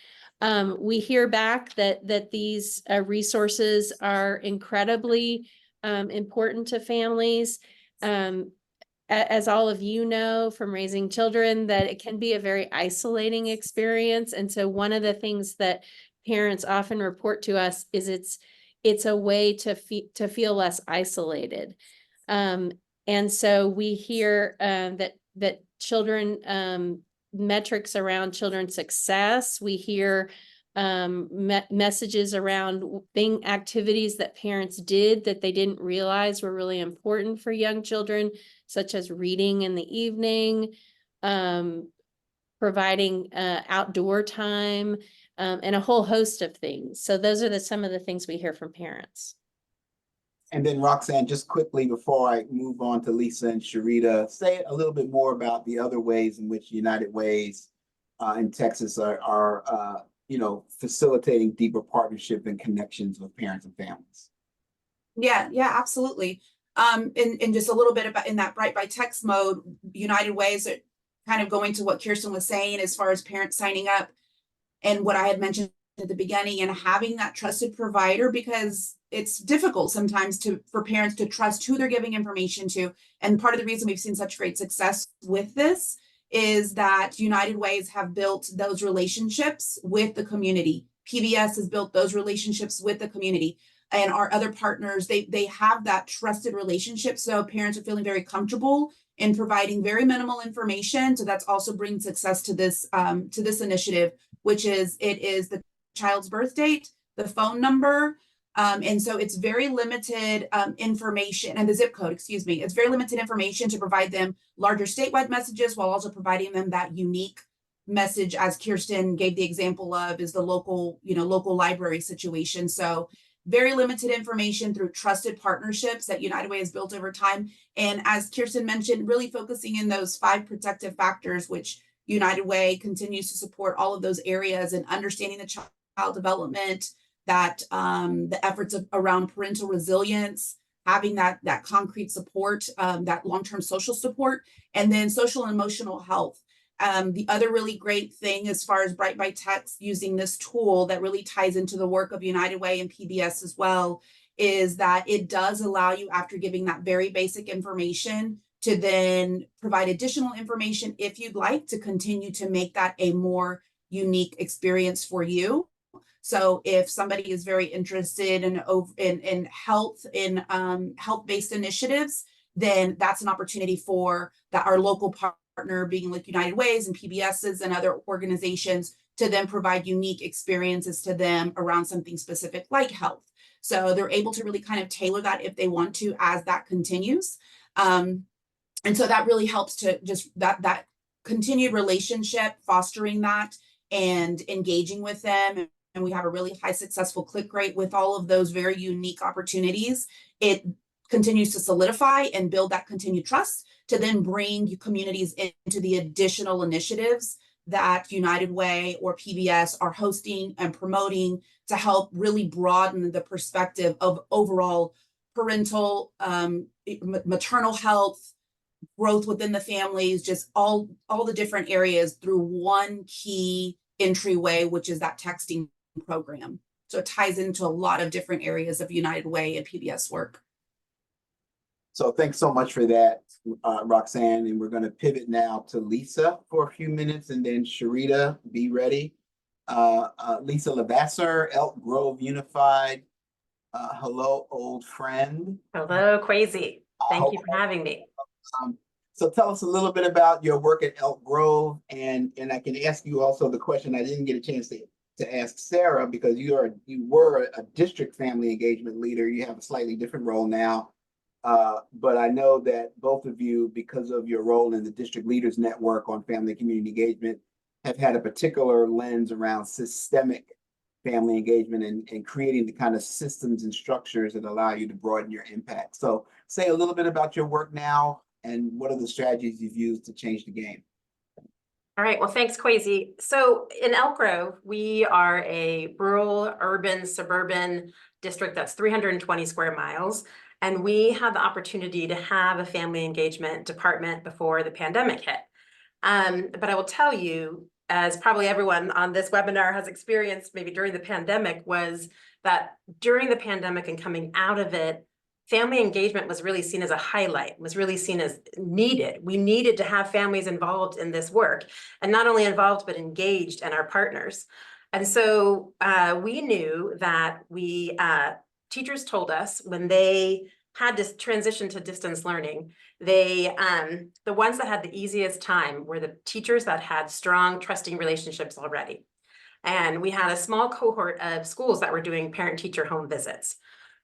Speaker 8: We hear back that these resources are incredibly important to families. As all of you know from raising children, that it can be a very isolating experience. And so one of the things that parents often report to us is it's a way to feel less isolated. And so we hear that children, metrics around children's success. We hear messages around activities that parents did that they didn't realize were really important for young children, such as reading in the evening, providing outdoor time, and a whole host of things. So those are some of the things we hear from parents.
Speaker 2: And then Roxanne, just quickly before I move on to Lisa and Sharita, say a little bit more about the other ways in which United Ways in Texas are facilitating deeper partnership and connections with parents and families.
Speaker 7: Yeah, absolutely. And just a little bit about in that Bright by Text mode, United Ways are kind of going to what Kirsten was saying as far as parents signing up and what I had mentioned at the beginning, and having that trusted provider, because it's difficult sometimes for parents to trust who they're giving information to. And part of the reason we've seen such great success with this is that United Ways have built those relationships with the community. PBS has built those relationships with the community, and our other partners, they have that trusted relationship. So parents are feeling very comfortable in providing very minimal information. So that's also bringing success to this initiative, which is the child's birth date, the phone number. And so it's very limited information, and the zip code, excuse me. It's very limited information to provide them larger statewide messages while also providing them that unique message, as Kirsten gave the example of, is the local library situation. So very limited information through trusted partnerships that United Way has built over time. And as Kirsten mentioned, really focusing in those 5 protective factors, which United Way continues to support all of those areas, and understanding the child development, that the efforts around parental resilience, having that concrete support, that long-term social support, and then social and emotional health. The other really great thing as far as Bright by Text using this tool that really ties into the work of United Way and PBS as well, is that it does allow you, after giving that very basic information, to then provide additional information if you'd like to continue to make that a more unique experience for you. So if somebody is very interested in health-based initiatives, then that's an opportunity for our local partner, being like United Ways and PBSs and other organizations, to then provide unique experiences to them around something specific like health. So they're able to really kind of tailor that if they want to, as that continues. And so that really helps to just that continued relationship, fostering that and engaging with them. And we have a really high successful click rate with all of those very unique opportunities. It continues to solidify and build that continued trust to then bring communities into the additional initiatives that United Way or PBS are hosting and promoting to help really broaden the perspective of overall parental, maternal health, growth within the families, just all the different areas through one key entryway, which is that texting program. So it ties into a lot of different areas of United Way and PBS work.
Speaker 2: So thanks so much for that, Roxanne. And we're going to pivot now to Lisa for a few minutes, and then Sharita, be ready. Lisa Lavasser, Elk Grove Unified. Hello, old friend.
Speaker 9: Hello, Kwesi. Thank you for having me.
Speaker 2: So tell us a little bit about your work at Elk Grove, and I can ask you also the question I didn't get a chance to ask Sarah, because you were a district family engagement leader. You have a slightly different role now. But I know that both of you, because of your role in the District Leaders Network on family and community engagement, have had a particular lens around systemic family engagement and creating the kind of systems and structures that allow you to broaden your impact. So say a little bit about your work now and what are the strategies you've used to change the game.
Speaker 9: All right, well, thanks, Kwesi. So in Elk Grove, we are a rural, urban, suburban district that's 320 square miles. And we had the opportunity to have a family engagement department before the pandemic hit. But I will tell you, as probably everyone on this webinar has experienced maybe during the pandemic, was that during the pandemic and coming out of it, family engagement was really seen as a highlight, was really seen as needed. We needed to have families involved in this work, and not only involved, but engaged, and our partners. And so we knew that teachers told us when they had to transition to distance learning, the ones that had the easiest time were the teachers that had strong, trusting relationships already. And we had a small cohort of schools that were doing parent-teacher home visits.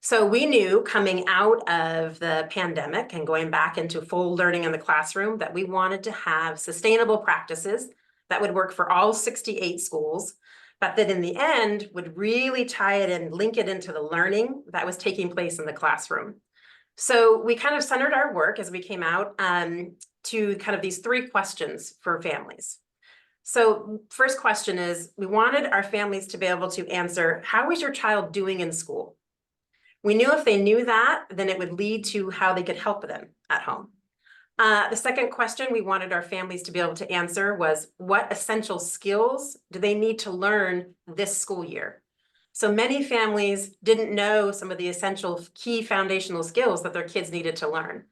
Speaker 9: So we knew coming out of the pandemic and going back into full learning in the classroom that we wanted to have sustainable practices that would work for all 68 schools, but that in the end would really tie it and link it into the learning that was taking place in the classroom. So we kind of centered our work as we came out to kind of these three questions for families. So first question is, we wanted our families to be able to answer, how is your child doing in school? We knew if they knew that, then it would lead to how they could help them at home. The second question we wanted our families to be able to answer was, what essential skills do they need to learn this school year? So many families didn't know some of the essential key foundational skills that their kids needed to learn.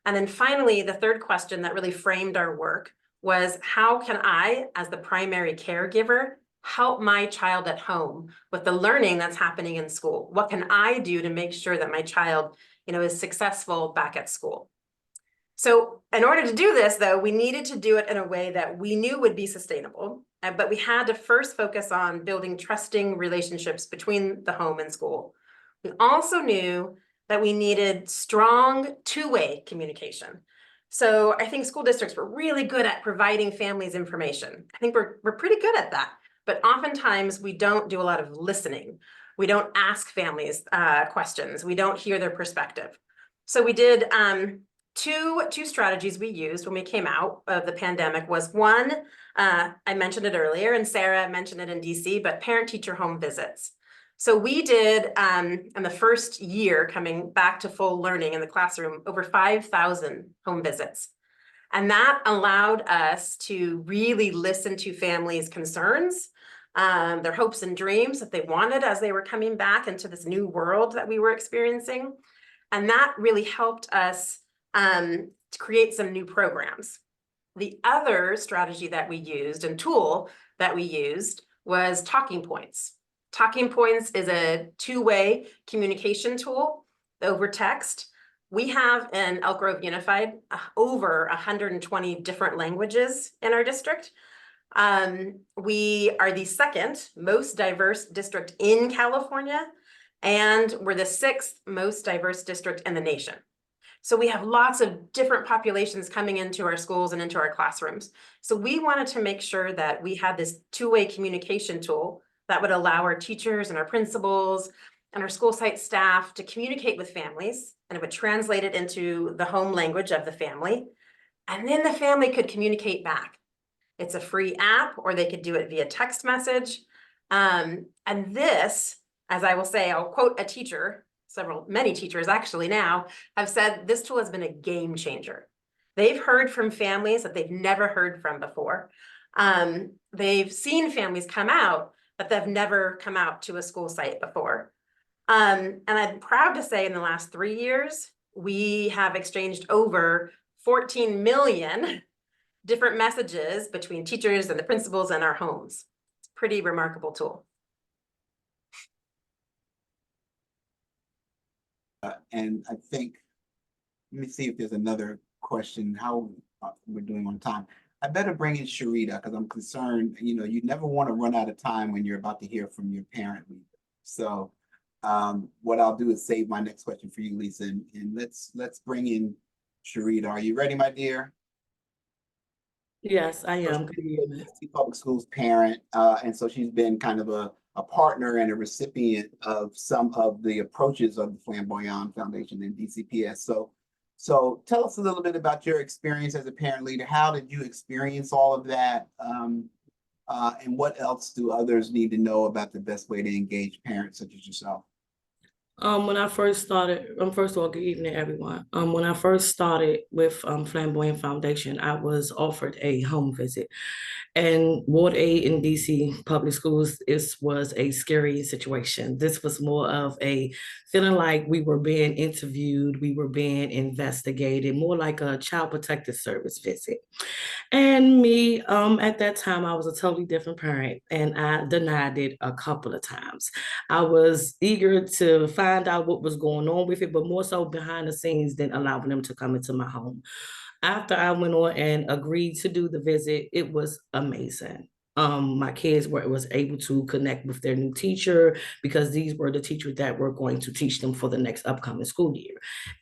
Speaker 9: And then finally, the third question that really framed our work was, how can I, as the primary caregiver, help my child at home with the learning that's happening in school? What can I do to make sure that my child, is successful back at school? So in order to do this, though, we needed to do it in a way that we knew would be sustainable, but we had to first focus on building trusting relationships between the home and school. We also knew that we needed strong two-way communication. So I think school districts were really good at providing families information. I think we're pretty good at that, but oftentimes we don't do a lot of listening. We don't ask families questions. We don't hear their perspective. So we did two strategies we used when we came out of the pandemic. Was one, I mentioned it earlier, and Sarah mentioned it in DC, but parent-teacher home visits. So we did, in the first year coming back to full learning in the classroom, over 5,000 home visits. And that allowed us to really listen to families' concerns, their hopes and dreams that they wanted as they were coming back into this new world that we were experiencing. And that really helped us to create some new programs. The other strategy that we used and tool that we used was talking points. Talking Points is a two-way communication tool over text. We have in Elk Grove Unified over 120 different languages in our district. We are the second most diverse district in California, and we're the sixth most diverse district in the nation. So we have lots of different populations coming into our schools and into our classrooms. So we wanted to make sure that we had this two-way communication tool that would allow our teachers and our principals and our school site staff to communicate with families, and it would translate it into the home language of the family. And then the family could communicate back. It's a free app, or they could do it via text message. And this, as I will say, I'll quote a teacher, many teachers actually now have said this tool has been a game changer. They've heard from families that they've never heard from before. They've seen families come out that they've never come out to a school site before. And I'm proud to say in the last 3 years, we have exchanged over 14 million different messages between teachers and the principals and our homes. It's a pretty remarkable tool.
Speaker 2: And I think, let me see if there's another question, how we're doing on time. I better bring in Sharita because I'm concerned, you know, you never want to run out of time when you're about to hear from your parent leader. So what I'll do is save my next question for you, Lisa, and let's bring in Sharita. Are you ready, my dear?
Speaker 10: Yes, I am.
Speaker 2: Public schools parent, and so she's been kind of a partner and a recipient of some of the approaches of the Flamboyant Foundation and DCPS. So tell us a little bit about your experience as a parent leader. How did you experience all of that? And what else do others need to know about the best way to engage parents such as yourself?
Speaker 10: When I first started, first of all, good evening, everyone. When I first started with Flamboyant Foundation, I was offered a home visit. And Ward 8 in DC public schools, was a scary situation. This was more of a feeling like we were being interviewed, we were being investigated, more like a child protective service visit. And me, at that time, I was a totally different parent, and I denied it a couple of times. I was eager to find out what was going on with it, but more so behind the scenes than allowing them to come into my home. After I went on and agreed to do the visit, it was amazing. My kids was able to connect with their new teacher because these were the teachers that were going to teach them for the next upcoming school year.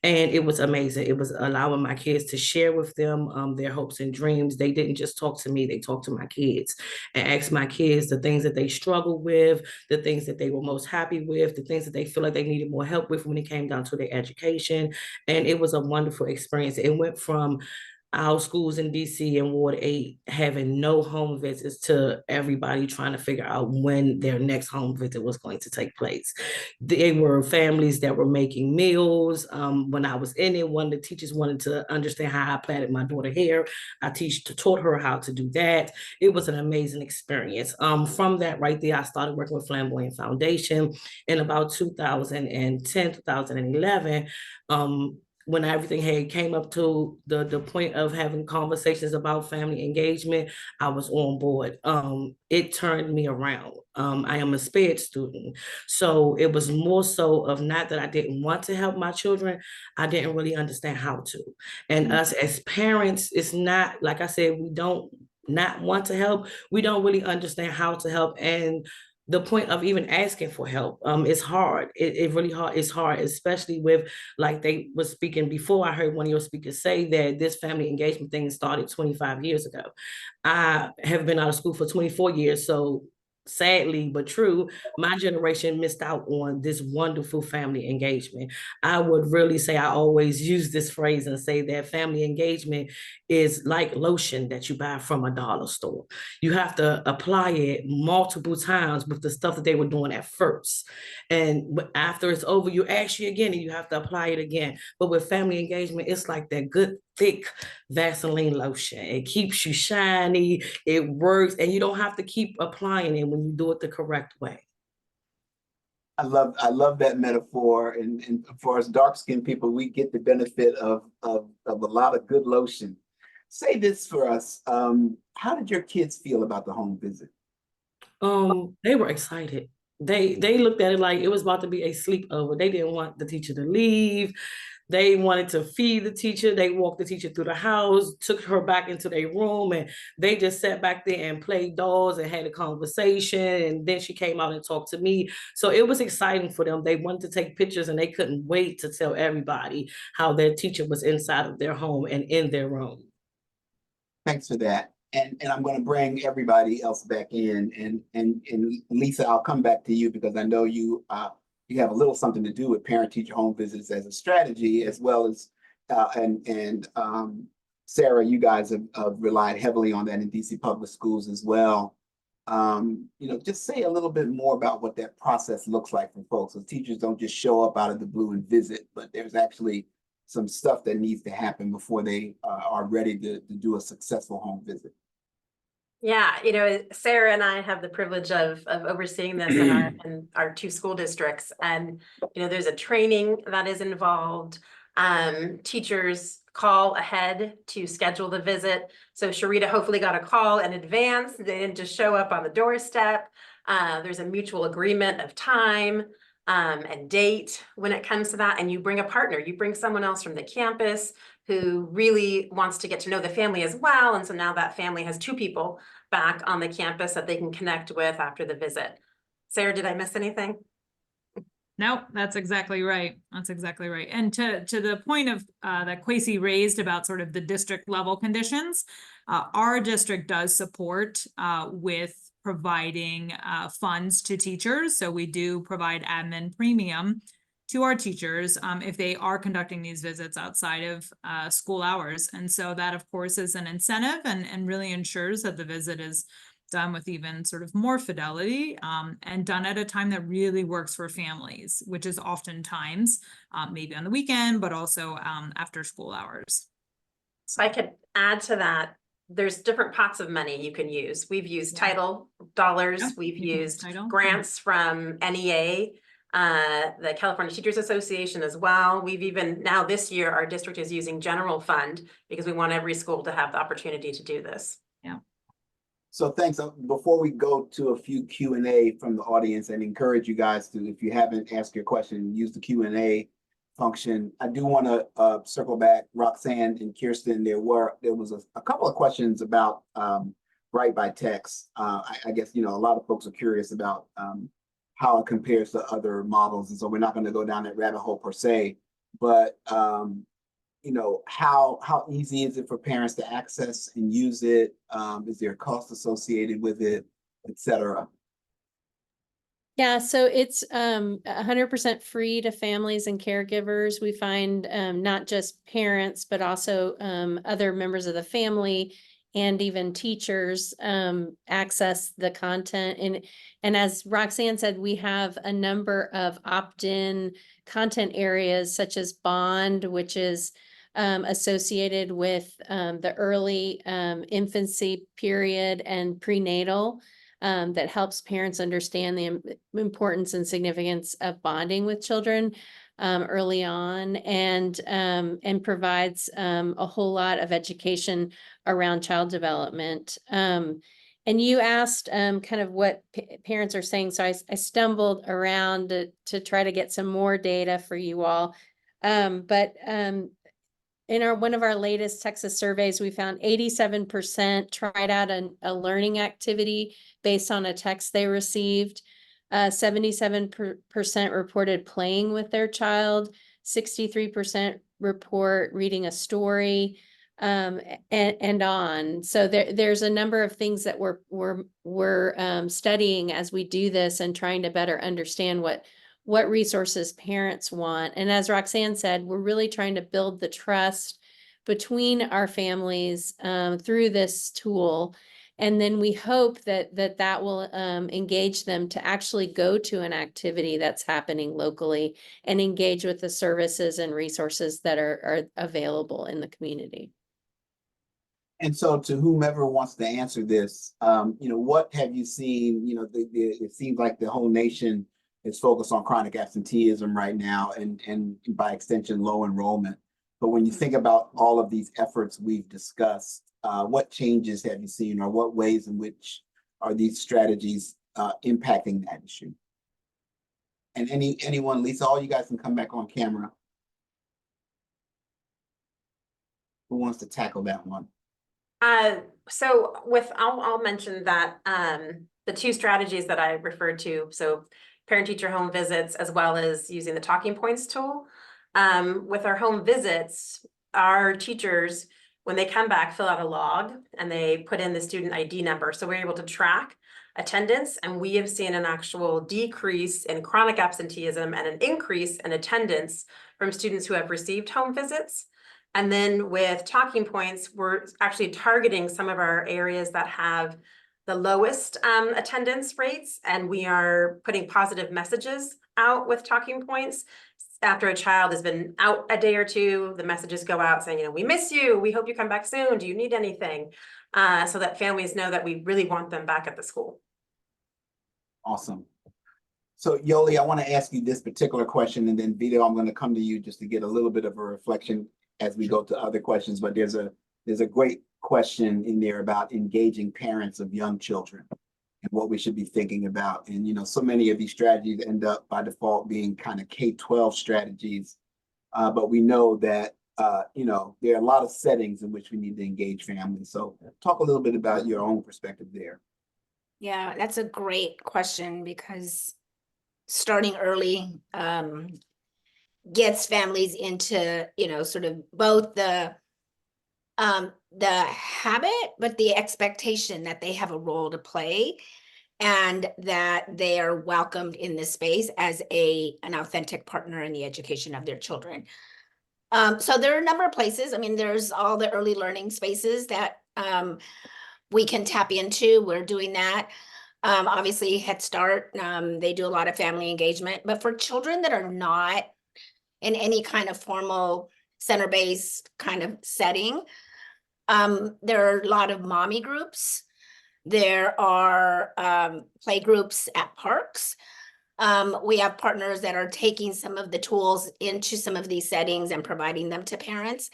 Speaker 10: And it was amazing. It was allowing my kids to share with them their hopes and dreams. They didn't just talk to me, they talked to my kids and asked my kids the things that they struggled with, the things that they were most happy with, the things that they feel like they needed more help with when it came down to their education. And it was a wonderful experience. It went from our schools in DC and Ward 8 having no home visits to everybody trying to figure out when their next home visit was going to take place. They were families that were making meals. When I was in it, one of the teachers wanted to understand how I plaited my daughter's hair. I taught her how to do that. It was an amazing experience. From that right there, I started working with Flamboyant Foundation in about 2010, 2011. When everything had came up to the point of having conversations about family engagement, I was on board. It turned me around. I am a SPED student. So it was more so of not that I didn't want to help my children, I didn't really understand how to. And us as parents, it's not, like I said, we don't not want to help. We don't really understand how to help. And the point of even asking for help is hard. It really hard. It's hard, especially with, like they was speaking before. I heard one of your speakers say that this family engagement thing started 25 years ago. I have been out of school for 24 years. So sadly but true, my generation missed out on this wonderful family engagement. I would really say, I always use this phrase and say that family engagement is like lotion that you buy from a dollar store. You have to apply it multiple times with the stuff that they were doing at first. And after it's over, you ask you again and you have to apply it again. But with family engagement, it's like that good thick Vaseline lotion. It keeps you shiny, it works, and you don't have to keep applying it when you do it the correct way.
Speaker 2: I love that metaphor. And for us dark-skinned people, we get the benefit of a lot of good lotion. Say this for us. How did your kids feel about the home visit?
Speaker 10: They were excited. they looked at it like it was about to be a sleepover. They didn't want the teacher to leave. They wanted to feed the teacher. They walked the teacher through the house, took her back into their room, and they just sat back there and played dolls and had a conversation. And then she came out and talked to me. So it was exciting for them. They wanted to take pictures and they couldn't wait to tell everybody how their teacher was inside of their home and in their room.
Speaker 2: Thanks for that. And I'm going to bring everybody else back in. And Lisa, I'll come back to you because I know you you have a little something to do with parent-teacher home visits as a strategy, as well as Sarah, you guys have relied heavily on that in DC public schools as well. Just say a little bit more about what that process looks like for folks. So teachers don't just show up out of the blue and visit, but there's actually some stuff that needs to happen before they are ready to do a successful home visit.
Speaker 9: Yeah, Sarah and I have the privilege of overseeing this in our two school districts. And, there's a training that is involved. Teachers call ahead to schedule the visit. So Sharita hopefully got a call in advance. They didn't just show up on the doorstep. There's a mutual agreement of time and date when it comes to that. And you bring a partner, you bring someone else from the campus who really wants to get to know the family as well. And so now that family has two people back on the campus that they can connect with after the visit. Sarah, did I miss anything?
Speaker 6: No, that's exactly right. That's exactly right. And to the point of that Kwesi raised about sort of the district level conditions, our district does support with providing funds to teachers. So we do provide admin premium to our teachers if they are conducting these visits outside of school hours. And so that, of course, is an incentive and really ensures that the visit is done with even sort of more fidelity and done at a time that really works for families, which is oftentimes maybe on the weekend, but also after school hours.
Speaker 9: So I could add to that. There's different pots of money you can use. We've used title dollars.
Speaker 6: Yeah,
Speaker 9: we've used
Speaker 6: grants
Speaker 9: from NEA, the California Teachers Association as well. We've even now this year, our district is using general fund because we want every school to have the opportunity to do this.
Speaker 6: Yeah.
Speaker 2: So thanks. Before we go to a few Q&A from the audience and encourage you guys to, if you haven't asked your question, use the Q&A function. I do want to circle back, Roxanne and Kirsten. There was a couple of questions about write by text. I guess, a lot of folks are curious about how it compares to other models. And so we're not going to go down that rabbit hole per se, but how easy is it for parents to access and use it? Is there a cost associated with it, et cetera?
Speaker 8: Yeah, so it's 100% free to families and caregivers. We find not just parents, but also other members of the family and even teachers access the content. And as Roxanne said, we have a number of opt-in content areas such as Bond, which is associated with the early infancy period and prenatal. That helps parents understand the importance and significance of bonding with children early on, and provides a whole lot of education around child development. And you asked kind of what parents are saying, so I stumbled around to try to get some more data for you all. But in one of our latest Texas surveys, we found 87% tried out a learning activity based on a text they received. 77% reported playing with their child. 63% report reading a story, and on. So there's a number of things that we're studying as we do this and trying to better understand what resources parents want. And as Roxanne said, we're really trying to build the trust between our families through this tool. And then we hope that will engage them to actually go to an activity that's happening locally and engage with the services and resources that are available in the community.
Speaker 2: And so to whomever wants to answer this, what have you seen? It seems like the whole nation is focused on chronic absenteeism right now and by extension, low enrollment. But when you think about all of these efforts we've discussed, what changes have you seen, or what ways in which are these strategies impacting that issue? And anyone, Lisa, all you guys can come back on camera. Who wants to tackle that one?
Speaker 9: So I'll mention that the two strategies that I referred to, so parent-teacher home visits, as well as using the talking points tool. With our home visits, our teachers, when they come back, fill out a log and they put in the student ID number. So we're able to track attendance, and we have seen an actual decrease in chronic absenteeism and an increase in attendance from students who have received home visits. And then with talking points, we're actually targeting some of our areas that have the lowest attendance rates, and we are putting positive messages out with talking points. After a child has been out a day or two, the messages go out saying, we miss you, we hope you come back soon, do you need anything? So that families know that we really want them back at the school.
Speaker 2: Awesome. So Yoli, I want to ask you this particular question, and then Vito, I'm going to come to you just to get a little bit of a reflection as we go to other questions. But there's a great question in there about engaging parents of young children and what we should be thinking about. And so many of these strategies end up by default being kind of K-12 strategies, but we know that there are a lot of settings in which we need to engage families. So talk a little bit about your own perspective there.
Speaker 4: Yeah, that's a great question, because starting early gets families into, sort of both the habit, but the expectation that they have a role to play and that they are welcomed in this space as an authentic partner in the education of their children. So there are a number of places. I mean, there's all the early learning spaces that we can tap into. We're doing that. Obviously, Head Start, they do a lot of family engagement, but for children that are not in any kind of formal center-based kind of setting, there are a lot of mommy groups. There are play groups at parks. We have partners that are taking some of the tools into some of these settings and providing them to parents.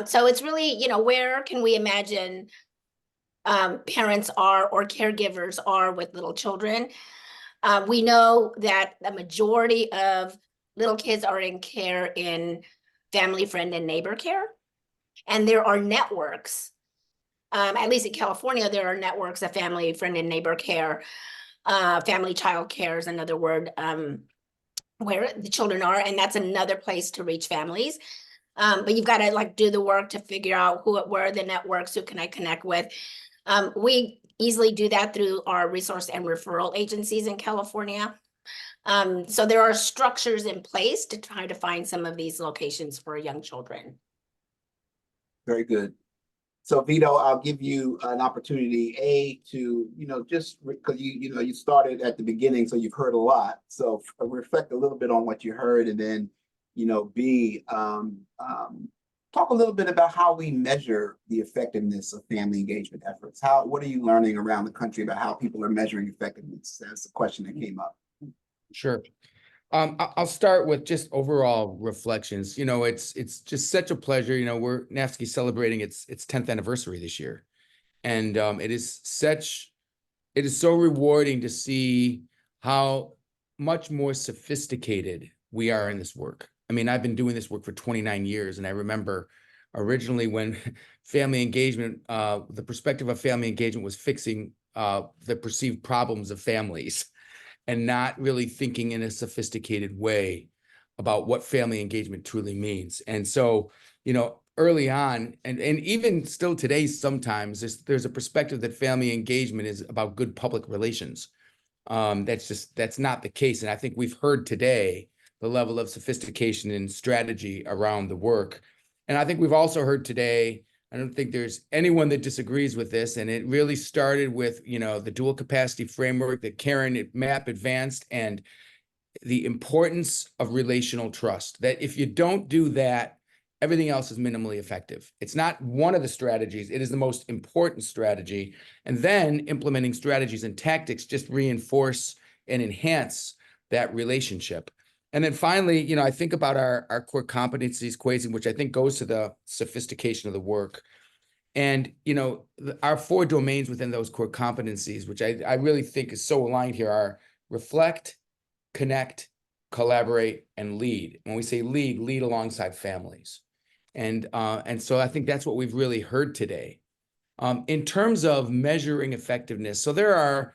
Speaker 4: So it's really, where can we imagine parents are or caregivers are with little children? We know that the majority of little kids are in care in family, friend, and neighbor care. And there are networks, at least in California, there are networks of family, friend, and neighbor care. Family child care is another word where the children are, and that's another place to reach families. But you've got to do the work to figure out where are the networks, who can I connect with. We easily do that through our resource and referral agencies in California. So there are structures in place to try to find some of these locations for young children.
Speaker 2: Very good. So Vito, I'll give you an opportunity, to, just because you started at the beginning, so you've heard a lot. So reflect a little bit on what you heard, and then, B, talk a little bit about how we measure the effectiveness of family engagement efforts. What are you learning around the country about how people are measuring effectiveness? That's a question that came up.
Speaker 3: Sure. I'll start with just overall reflections. It's just such a pleasure. We're NAFSC celebrating its 10th anniversary this year. And it is so rewarding to see how much more sophisticated we are in this work. I mean, I've been doing this work for 29 years, and I remember originally when family engagement, the perspective of family engagement was fixing the perceived problems of families, and not really thinking in a sophisticated way about what family engagement truly means. And so, early on, and even still today, sometimes there's a perspective that family engagement is about good public relations. That's not the case. And I think we've heard today the level of sophistication and strategy around the work. And I think we've also heard today, I don't think there's anyone that disagrees with this. And it really started with, the dual capacity framework that Karen Mapp advanced, and the importance of relational trust, that if you don't do that, everything else is minimally effective. It's not one of the strategies. It is the most important strategy. And then implementing strategies and tactics just reinforce and enhance that relationship. And then finally, I think about our core competencies, Kwesi, which I think goes to the sophistication of the work. And, our 4 domains within those core competencies, which I really think is so aligned here, are reflect, connect, collaborate, and lead. When we say lead alongside families. And so I think that's what we've really heard today. In terms of measuring effectiveness, so there are,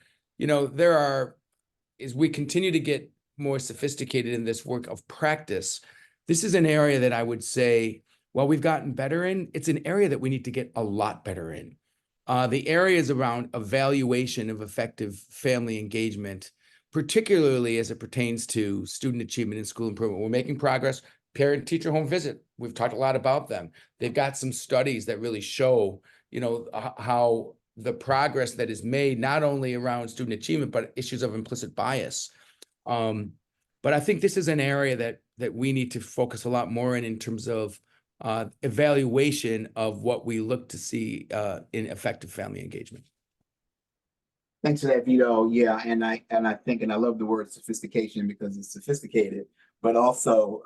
Speaker 3: as we continue to get more sophisticated in this work of practice, this is an area that I would say, while we've gotten better in, it's an area that we need to get a lot better in. The areas around evaluation of effective family engagement, particularly as it pertains to student achievement and school improvement. We're making progress. Parent-teacher home visit, we've talked a lot about them. They've got some studies that really show, how the progress that is made, not only around student achievement, but issues of implicit bias. But I think this is an area that we need to focus a lot more in terms of evaluation of what we look to see in effective family engagement.
Speaker 2: Thanks for that, Vito. Yeah, and I think, and I love the word sophistication because it's sophisticated, but also,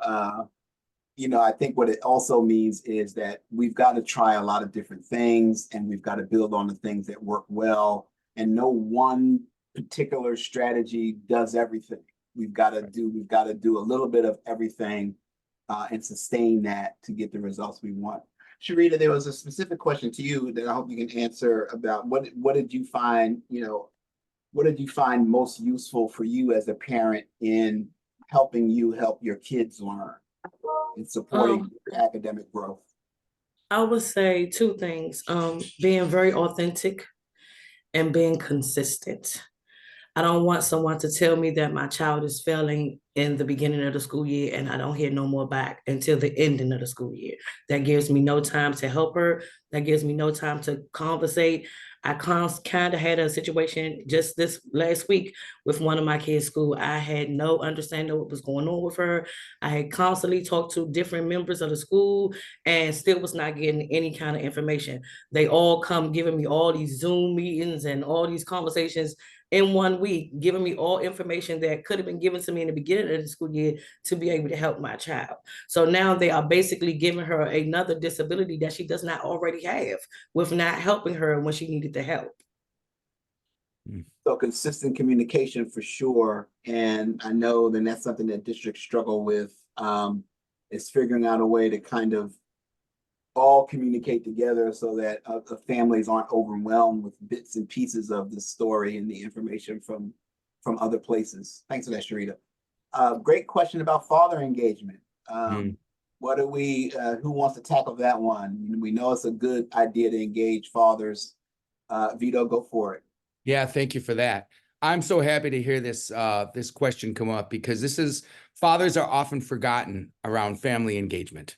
Speaker 2: I think what it also means is that we've got to try a lot of different things, and we've got to build on the things that work well, and no one particular strategy does everything. We've got to do a little bit of everything and sustain that to get the results we want. Sharita, there was a specific question to you that I hope you can answer about what did you find, what did you find most useful for you as a parent in helping you help your kids learn and supporting your academic growth?
Speaker 10: I would say two things, being very authentic and being consistent. I don't want someone to tell me that my child is failing in the beginning of the school year and I don't hear no more back until the ending of the school year. That gives me no time to help her. That gives me no time to conversate. I kind of had a situation just this last week with one of my kids' school. I had no understanding of what was going on with her. I had constantly talked to different members of the school and still was not getting any kind of information. They all come giving me all these Zoom meetings and all these conversations in 1 week, giving me all information that could have been given to me in the beginning of the school year to be able to help my child. So now they are basically giving her another disability that she does not already have with not helping her when she needed the help.
Speaker 2: So consistent communication for sure. And I know that that's something that districts struggle with, is figuring out a way to kind of all communicate together so that the families aren't overwhelmed with bits and pieces of the story and the information from other places. Thanks for that, Sharita. Great question about father engagement. What do we, who wants to tackle that one? We know it's a good idea to engage fathers. Vito, go for it.
Speaker 3: Yeah, thank you for that. I'm so happy to hear this this question come up because fathers are often forgotten around family engagement.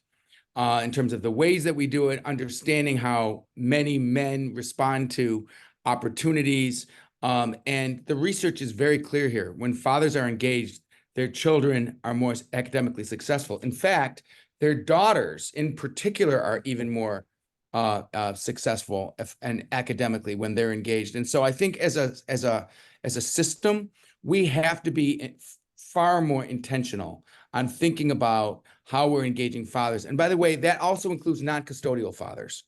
Speaker 3: In terms of the ways that we do it, understanding how many men respond to opportunities. And the research is very clear here. When fathers are engaged, their children are more academically successful. In fact, their daughters in particular are even more successful and academically when they're engaged. And so I think as a system, we have to be far more intentional on thinking about how we're engaging fathers. And by the way, that also includes non-custodial fathers.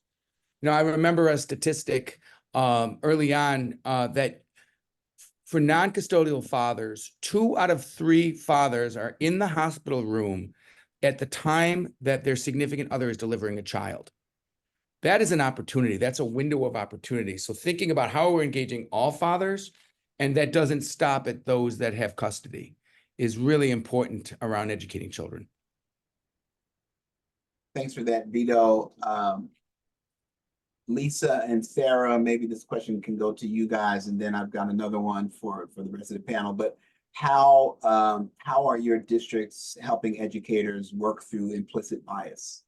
Speaker 3: I remember a statistic early on that for non-custodial fathers, 2 out of 3 fathers are in the hospital room at the time that their significant other is delivering a child. That is an opportunity. That's a window of opportunity. So thinking about how we're engaging all fathers, and that doesn't stop at those that have custody, is really important around educating children.
Speaker 2: Thanks for that, Vito. Lisa and Sarah, maybe this question can go to you guys, and then I've got another one for the rest of the panel. But how are your districts helping educators work through implicit bias?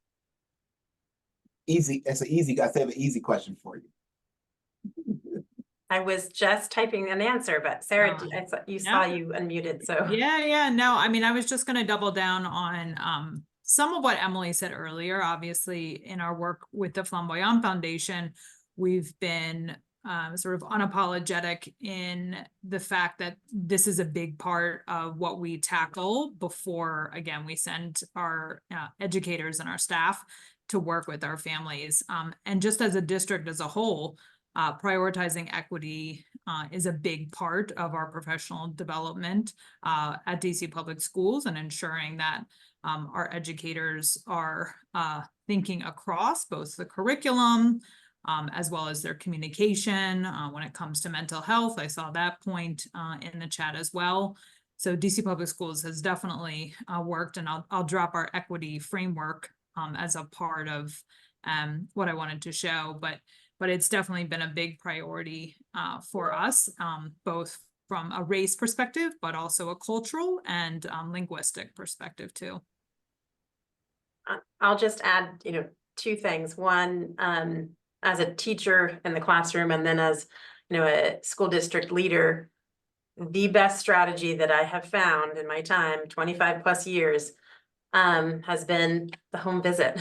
Speaker 2: Easy. It's an easy. I have an easy question for you.
Speaker 9: I was just typing an answer, but Sarah, you saw you unmuted. So
Speaker 6: yeah. No, I mean, I was just going to double down on some of what Emily said earlier. Obviously, in our work with the Flamboyant Foundation, we've been sort of unapologetic in the fact that this is a big part of what we tackle before, again, we send our educators and our staff to work with our families. And just as a district as a whole, prioritizing equity is a big part of our professional development at DC Public Schools, and ensuring that our educators are thinking across both the curriculum as well as their communication when it comes to mental health. I saw that point in the chat as well. So DC Public Schools has definitely worked, and I'll drop our equity framework as a part of what I wanted to show, but it's definitely been a big priority for us, both from a race perspective, but also a cultural and linguistic perspective too.
Speaker 9: I'll just add, two things. One, as a teacher in the classroom, and then as, a school district leader, the best strategy that I have found in my time, 25 plus years, has been the home visit.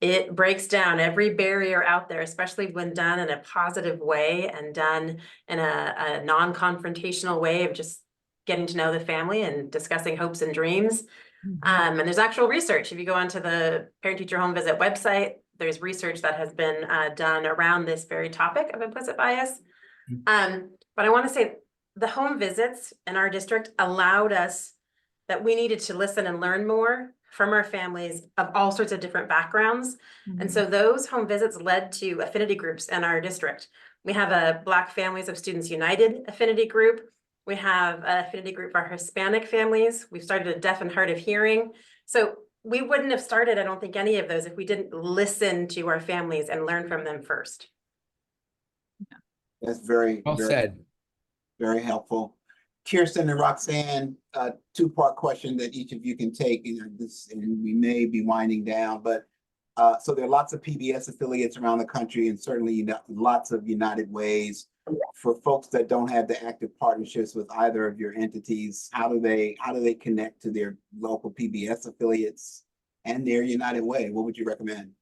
Speaker 9: It breaks down every barrier out there, especially when done in a positive way and done in a non-confrontational way of just getting to know the family and discussing hopes and dreams. And there's actual research. If you go onto the Parent Teacher Home Visit website, there's research that has been done around this very topic of implicit bias. But I want to say the home visits in our district allowed us that we needed to listen and learn more from our families of all sorts of different backgrounds. And so those home visits led to affinity groups in our district. We have a Black Families of Students United affinity group. We have an affinity group for Hispanic families. We've started a deaf and hard of hearing. So we wouldn't have started, I don't think, any of those if we didn't listen to our families and learn from them first.
Speaker 2: That's very,
Speaker 3: Well
Speaker 2: very,
Speaker 3: said.
Speaker 2: very helpful. Kirsten and Roxanne, two-part question that each of you can take. And we may be winding down, but so there are lots of PBS affiliates around the country, and certainly lots of United Ways. For folks that don't have the active partnerships with either of your entities, how do they connect to their local PBS affiliates and their United Way? What would you recommend?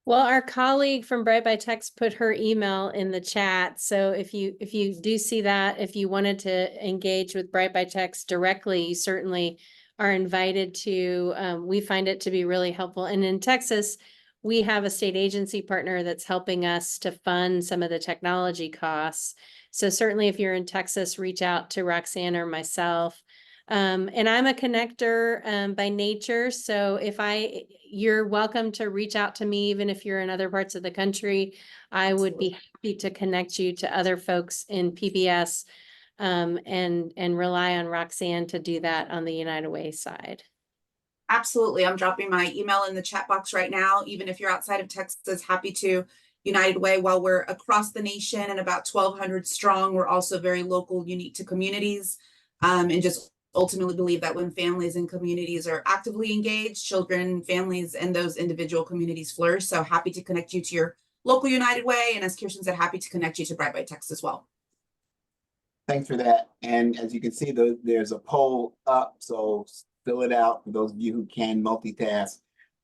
Speaker 8: Well, our colleague from Bright by Text put her email in the chat. So if you do see that, if you wanted to engage with Bright by Text directly, you certainly are invited to. We find it to be really helpful. And in Texas, we have a state agency partner that's helping us to fund some of the technology costs. So certainly if you're in Texas, reach out to Roxanne or myself. And I'm a connector by nature. So you're welcome to reach out to me, even if you're in other parts of the country. I would be happy to connect you to other folks in PBS and rely on Roxanne to do that on the United Way side.
Speaker 7: Absolutely. I'm dropping my email in the chat box right now. Even if you're outside of Texas, happy to. United Way, while we're across the nation and about 1,200 strong, we're also very local, unique to communities, and just ultimately believe that when families and communities are actively engaged, children, families, and those individual communities flourish. So happy to connect you to your local United Way. And as Kirsten said, happy to connect you to Bright by Text as well.
Speaker 2: Thanks for that. And as you can see, there's a poll up, so fill it out for those of you who can multitask.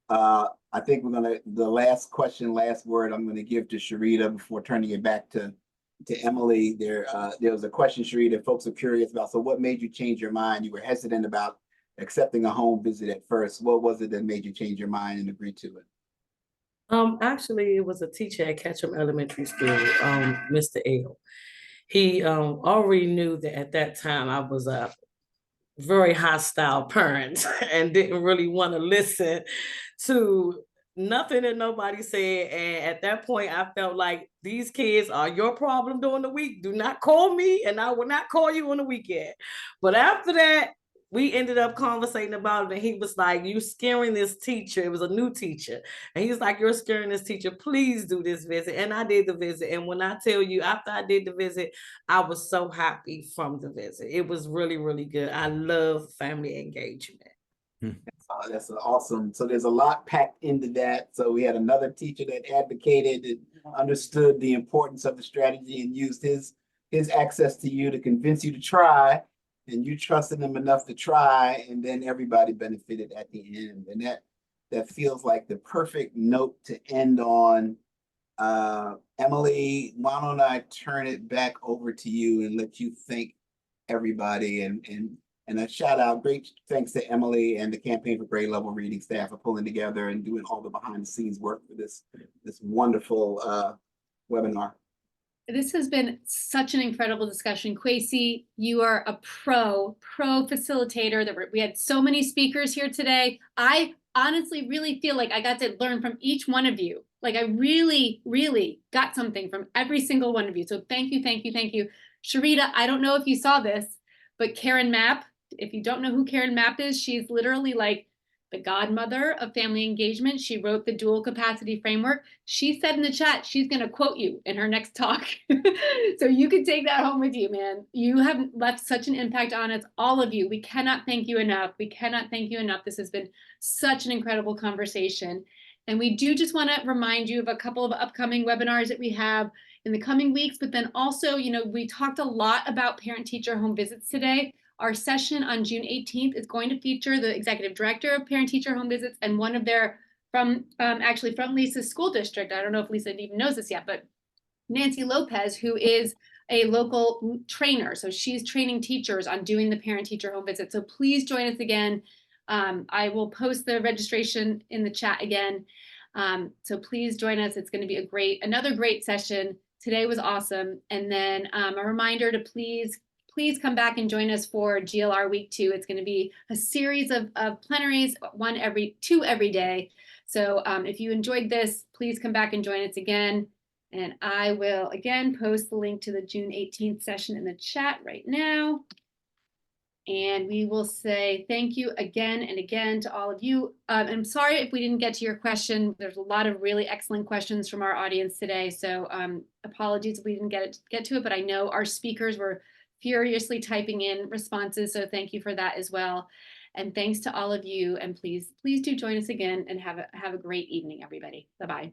Speaker 2: I think the last question, last word, I'm gonna give to Sharita before turning it back to Emily. There was a question, Sharita, folks are curious about. So what made you change your mind? You were hesitant about accepting a home visit at first. What was it that made you change your mind and agree to it?
Speaker 10: Actually, it was a teacher at Ketchum Elementary School, Mr. L. He already knew that at that time I was a very hostile parent and didn't really want to listen to nothing that nobody said. And at that point, I felt like these kids are your problem during the week. Do not call me, and I will not call you on the weekend. But after that, we ended up conversating about it, and he was like, "You scaring this teacher." It was a new teacher, and he's like, "You're scaring this teacher. Please do this visit." And I did the visit. And when I tell you, after I did the visit, I was so happy from the visit. It was really, really good. I love family engagement.
Speaker 2: That's awesome. So there's a lot packed into that. So we had another teacher that advocated and understood the importance of the strategy and used his access to you to convince you to try, and you trusted him enough to try, and then everybody benefited at the end. And that feels like the perfect note to end on. Emily, why don't I turn it back over to you and let you thank everybody, and a shout out, great thanks to Emily and the Campaign for Grade Level Reading staff for pulling together and doing all the behind the scenes work for this wonderful webinar.
Speaker 1: This has been such an incredible discussion. Kwesi, you are a pro facilitator. We had so many speakers here today. I honestly really feel like I got to learn from each one of you. Like I really, really got something from every single one of you. So thank you, thank you, thank you. Sharita, I don't know if you saw this, but Karen Mapp, if you don't know who Karen Mapp is, she's literally like the godmother of family engagement. She wrote the dual capacity framework. She said in the chat, she's going to quote you in her next talk. So you can take that home with you, man. You have left such an impact on us, all of you. We cannot thank you enough. We cannot thank you enough. This has been such an incredible conversation. And we do just want to remind you of a couple of upcoming webinars that we have in the coming weeks, but then also, you know, we talked a lot about parent-teacher home visits today. Our session on June 18th is going to feature the executive director of parent-teacher home visits and one of their actually from Lisa's school district. I don't know if Lisa even knows this yet, but Nancy Lopez, who is a local trainer. So she's training teachers on doing the parent-teacher home visit. So please join us again. I will post the registration in the chat again. So please join us. It's going to be another great session. Today was awesome. And then a reminder to please come back and join us for GLR Week 2. It's going to be a series of plenaries, two every day. So if you enjoyed this, please come back and join us again. And I will again post the link to the June 18th session in the chat right now. And we will say thank you again and again to all of you. I'm sorry if we didn't get to your question. There's a lot of really excellent questions from our audience today. So apologies if we didn't get to it, but I know our speakers were furiously typing in responses. So thank you for that as well. And thanks to all of you. And please do join us again and have a great evening, everybody. Bye-bye.